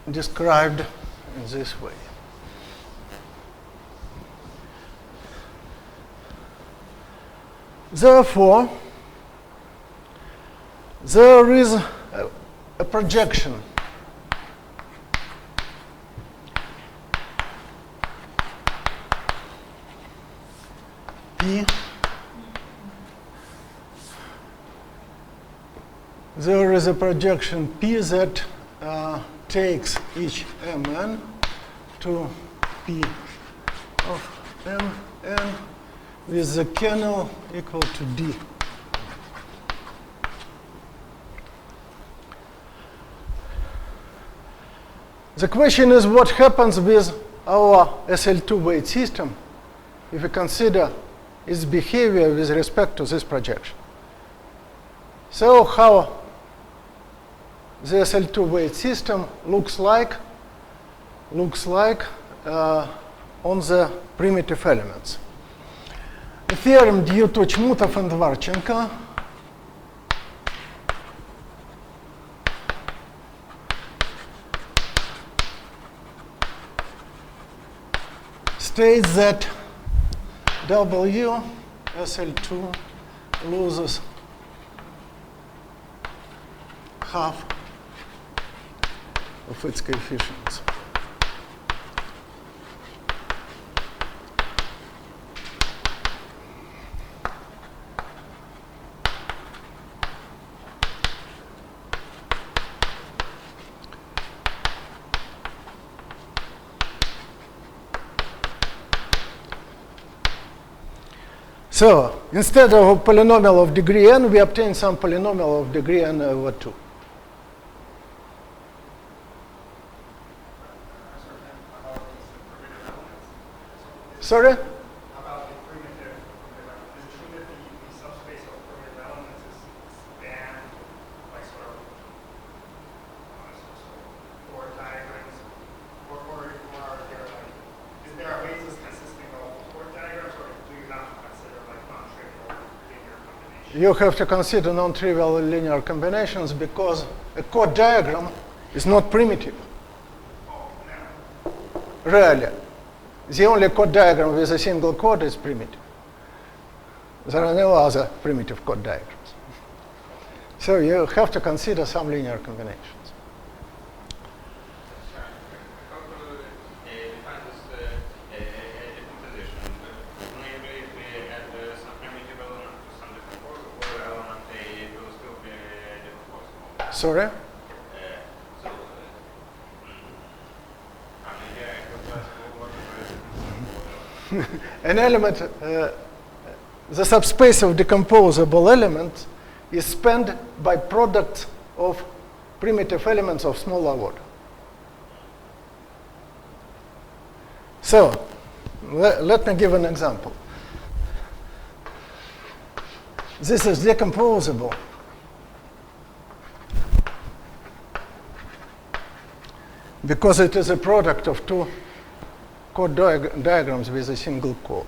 described in this way. Therefore, there is a projection P. There is a projection P that takes each Mn to P of Mn with the kernel equal to D. The question is what happens with our SL2 weight system if we consider its behavior with respect to this projection. So how the SL2 weight system looks like on the primitive elements. The theorem due to Chmutov and Varchenko states that W SL2 loses half of its coefficients. So instead of a polynomial of degree n, we obtain some polynomial of degree n over 2. Sorry? About the primitive, is it true that the subspace of primitive elements is spanned by sort of chord diagrams? Or are there like, is there a basis consisting of chord diagrams, or do you have to consider like non-trivial linear combinations? You have to consider non-trivial linear combinations because a chord diagram is not primitive. Oh, no. Rarely. The only chord diagram with a single chord is primitive. There are no other primitive chord diagrams. So you have to consider some linear combinations. How to define this decomposition? Maybe if we add some primitive element to some decomposable element, it will still be decomposable. Sorry? So, maybe I could ask what An element, the subspace of decomposable elements is spanned by products of primitive elements of smaller order. So let me give an example. This is decomposable because it is a product of two chord diagrams with a single chord.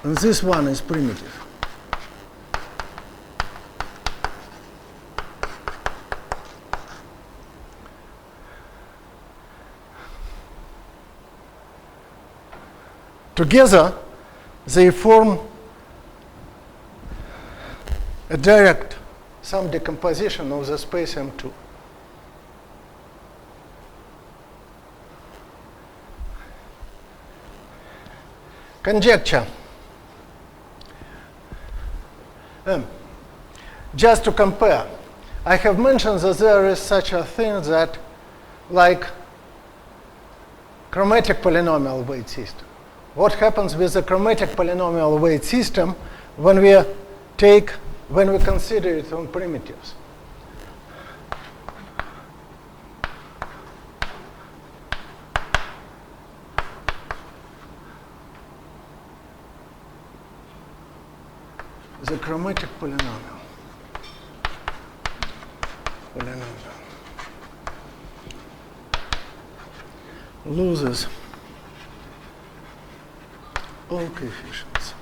And this one is primitive. Together, they form a direct sum decomposition of the space M2. Conjecture. Just to compare, I have mentioned that there is such a thing that, like chromatic polynomial weight system. What happens with the chromatic polynomial weight system when we consider it on primitives? The chromatic polynomial loses all coefficients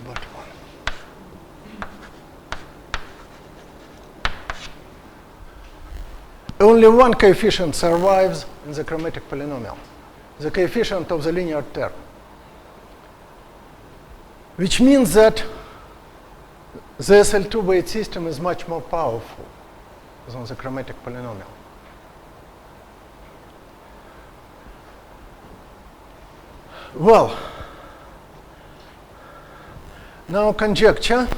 but one. Only one coefficient survives in the chromatic polynomial, the coefficient of the linear term, which means that the SL2 weight system is much more powerful than the chromatic polynomial. Well, now conjecture.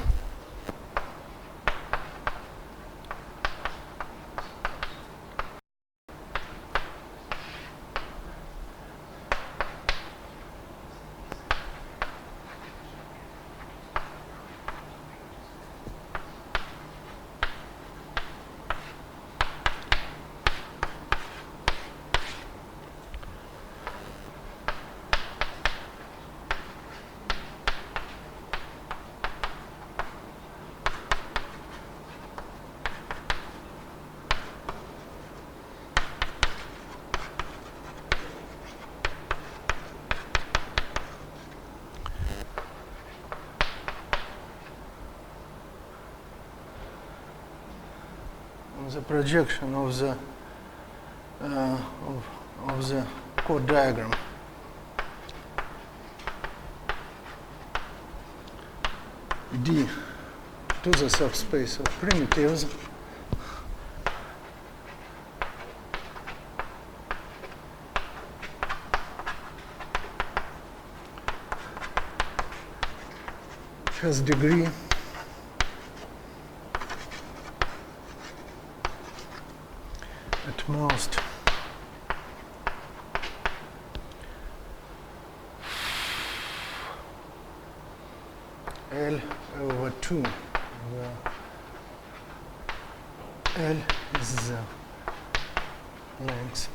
The projection of the chord diagram D to the subspace of primitives has degree at most L over 2, where L is the length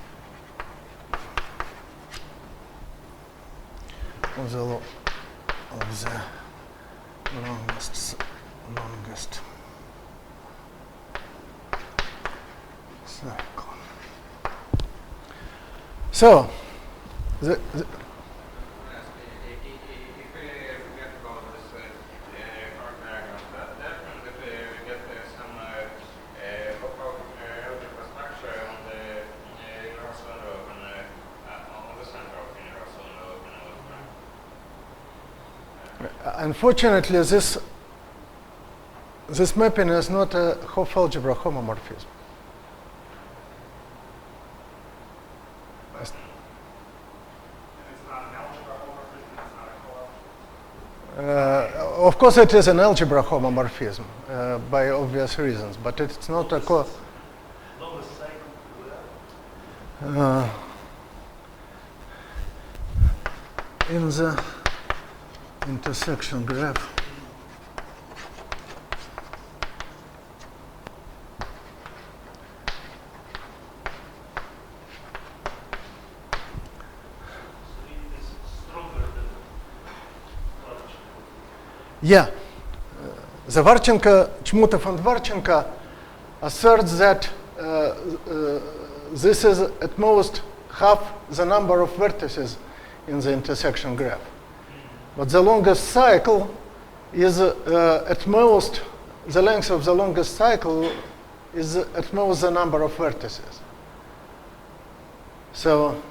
of the longest circle. So, the If we forget about this chord diagram, that means that we get some local algebra structure on the universal envelope on the center of universal envelope in algebra. unfortunately, this mapping is not a Hopf algebra homomorphism. It's not an algebra homomorphism, it's not a chord. Of course, it is an algebra homomorphism by obvious reasons, but it's not a in the intersection graph. Yeah, Chmutov and Varchenko asserts that this is at most half the number of vertices in the intersection graph. But the longest cycle is at most, the length of the longest cycle is at most the number of vertices. So,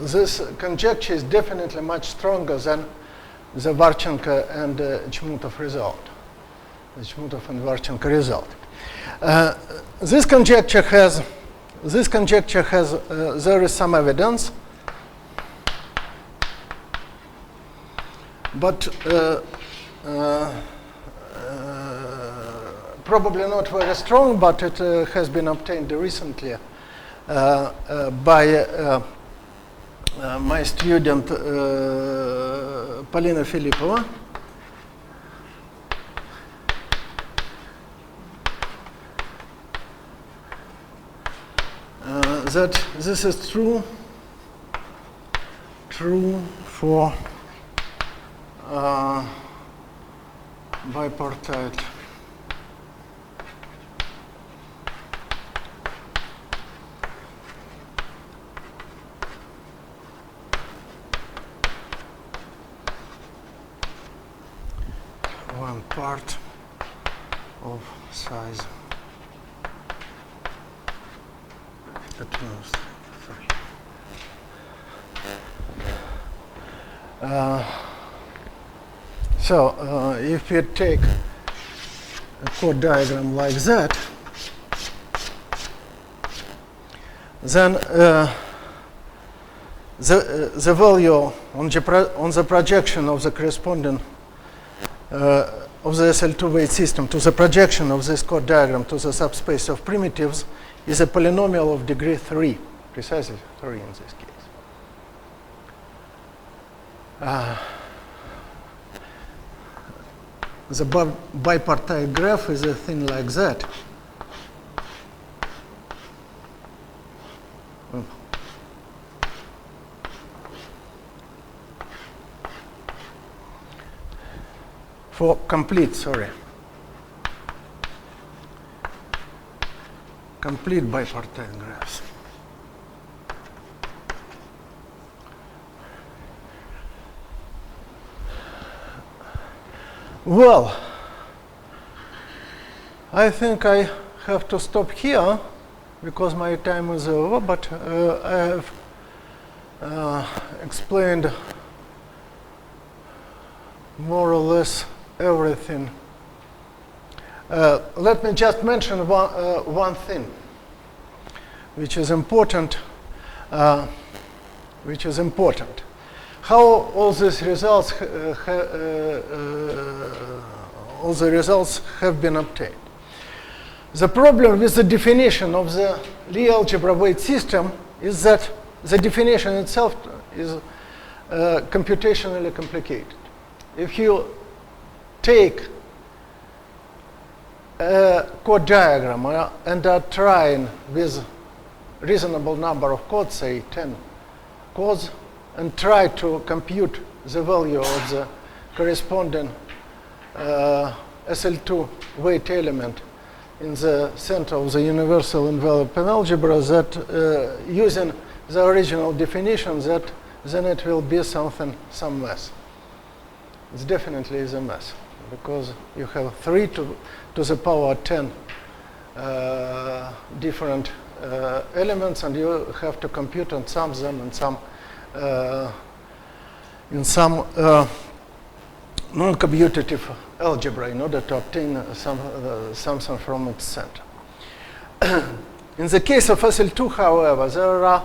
this conjecture is definitely much stronger than the Varchenko and Chmutov result, the Chmutov and Varchenko result. This conjecture has, there is some evidence, but probably not very strong, but it has been obtained recently by my student Polina Filipova. That this is true for bipartite one part of size at most 3. If you take a chord diagram like that, then the value on the projection of the corresponding of the SL2 weight system to the projection of this chord diagram to the subspace of primitives is a polynomial of degree 3, precisely 3 in this case. The bipartite graph is a thing like that. For complete bipartite graphs. Well, I think I have to stop here because my time is over, but I have explained more or less everything. Let me just mention one thing, which is important. How all these results, all the results have been obtained. The problem with the definition of the Lie algebra weight system is that the definition itself is computationally complicated. If you take a chord diagram and are trying with reasonable number of chords, say 10 chords, and try to compute the value of the corresponding SL2 weight element in the center of the universal enveloping algebra, that using the original definition, that then it will be some mess. It definitely is a mess, because you have 3 to the power 10 different elements, and you have to compute and sum them in some non-commutative algebra in order to obtain something from its center. In the case of SL2, however, there are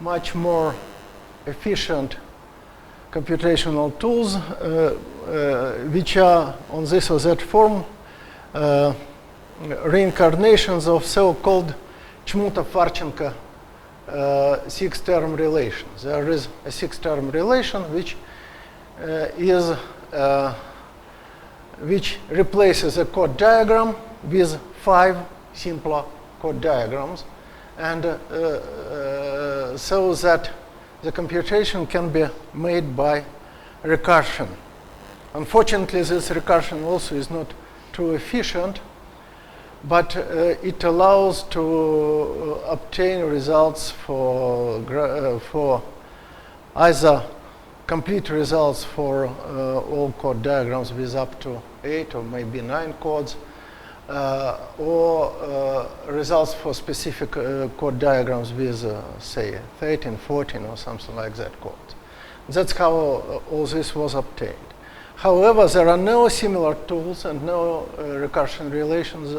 much more efficient computational tools which are on this or that form reincarnations of so-called Chmutov-Varchenko six-term relation. There is a six-term relation which replaces a chord diagram with 5 simpler chord diagrams, and so that the computation can be made by recursion. Unfortunately, this recursion also is not too efficient, but it allows to obtain results for either complete results for all chord diagrams with up to 8 or maybe 9 chords, or results for specific chord diagrams with, say, 13, 14 or something like that chords. That's how all this was obtained. However, there are no similar tools and no recursion relations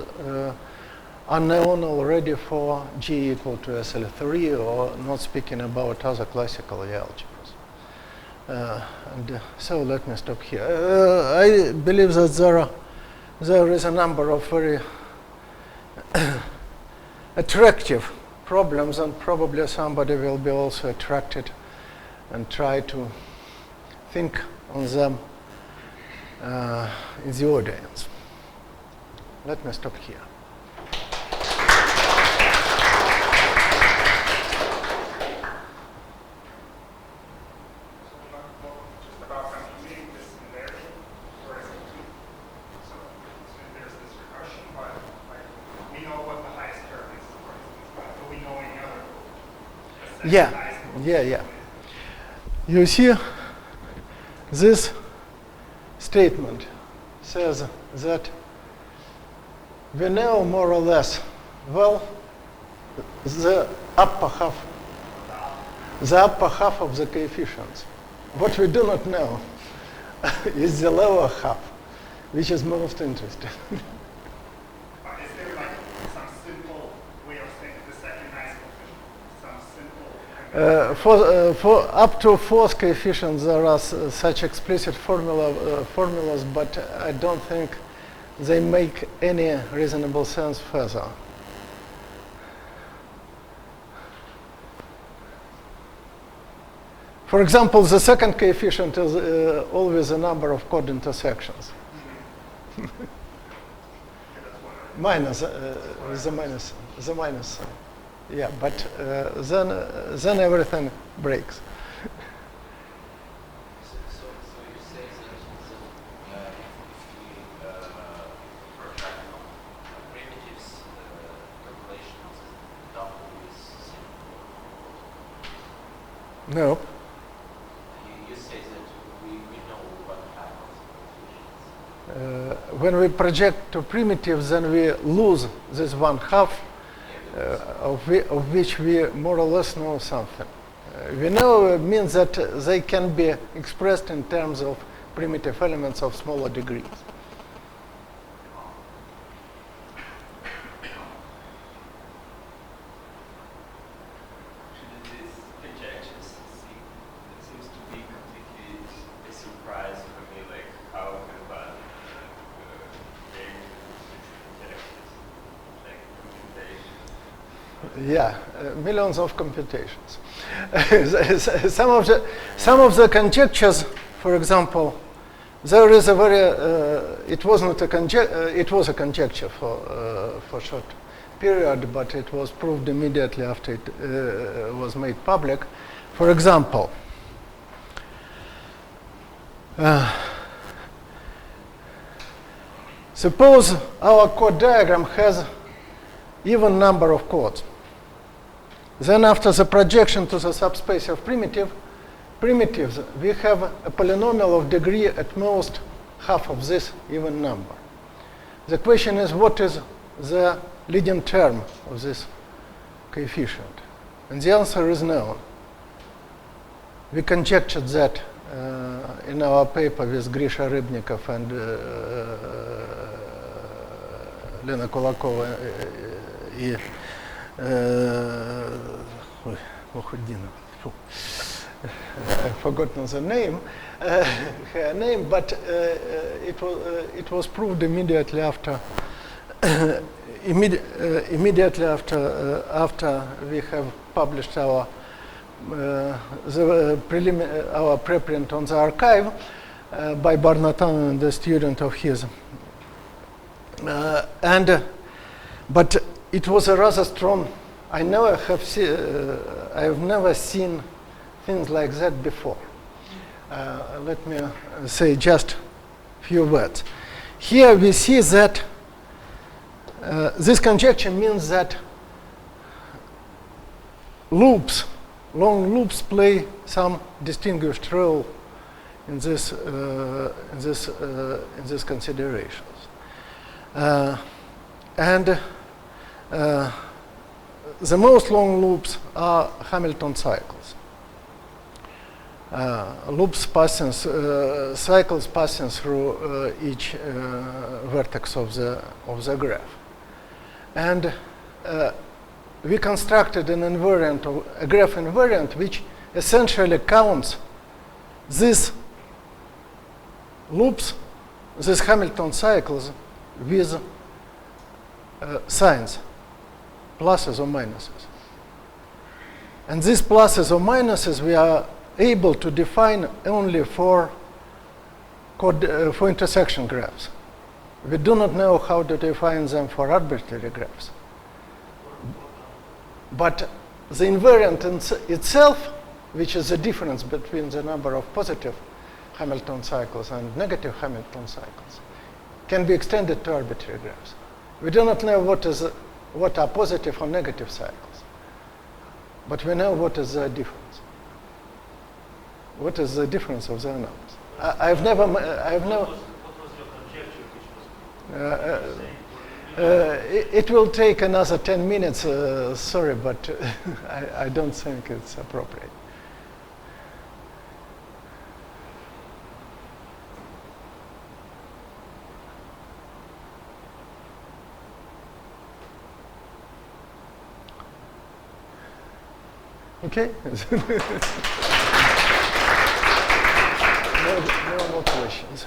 are known already for G equal to SL3, or not speaking about other classical algebras. So let me stop here. I believe that there is a number of very attractive problems, and probably somebody will be also attracted and try to think on them in the audience. Let me stop here. Just about computing this invariant for SL2. So there's this recursion, but like we know what the highest term is, for instance, but do we know any other? Yeah. You see, this statement says that we know more or less, well, the upper half of the coefficients. What we do not know is the lower half, which is most interesting. Is there like some simple way of saying the second highest coefficient? Some simple For up to 4th coefficients, there are such explicit formulas, but I don't think they make any reasonable sense further. For example, the second coefficient is always a number of chord intersections. Minus the minus sign. Yeah, but then everything breaks. So you say that if we protract primitives, calculations double is simple. No. You say that we know what happens. When we project to primitives, then we lose this 1/2. Of which we more or less know something. We know means that they can be expressed in terms of primitive elements of smaller degrees. These conjectures seems to be completely a surprise for me, like how can one name conjectures, like computations? Yeah, millions of computations. Some of the conjectures, for example, there is a very it was not a it was a conjecture for short period, but it was proved immediately after it was made public. For example, suppose our chord diagram has even number of chords. Then after the projection to the subspace of primitives, we have a polynomial of degree at most half of this even number. The question is, what is the leading term of this coefficient? And the answer is known. We conjectured that in our paper with Grisha Rybnikov and Lena Kulakova. I've forgotten the name, her name, but it was proved immediately after after we have published our our preprint on the archive by Bar-Natan and a student of his, but it was a rather strong. I have never seen things like that before. Let me say just a few words. Here we see that this conjecture means that loops, long loops, play some distinguished role in this considerations, the most long loops are Hamilton cycles. Cycles passing through each vertex of the graph, and we constructed an invariant, a graph invariant, which essentially counts these loops, these Hamilton cycles, with signs, pluses or minuses. And these pluses or minuses we are able to define only for intersection graphs. We do not know how to define them for arbitrary graphs. But the invariant itself, which is the difference between the number of positive Hamilton cycles and negative Hamilton cycles, can be extended to arbitrary graphs. We do not know what are positive or negative cycles, but we know what is the difference. What is the difference of the numbers? What was your conjecture, which was it will take another 10 minutes. Sorry, but I don't think it's appropriate. Okay? No more questions.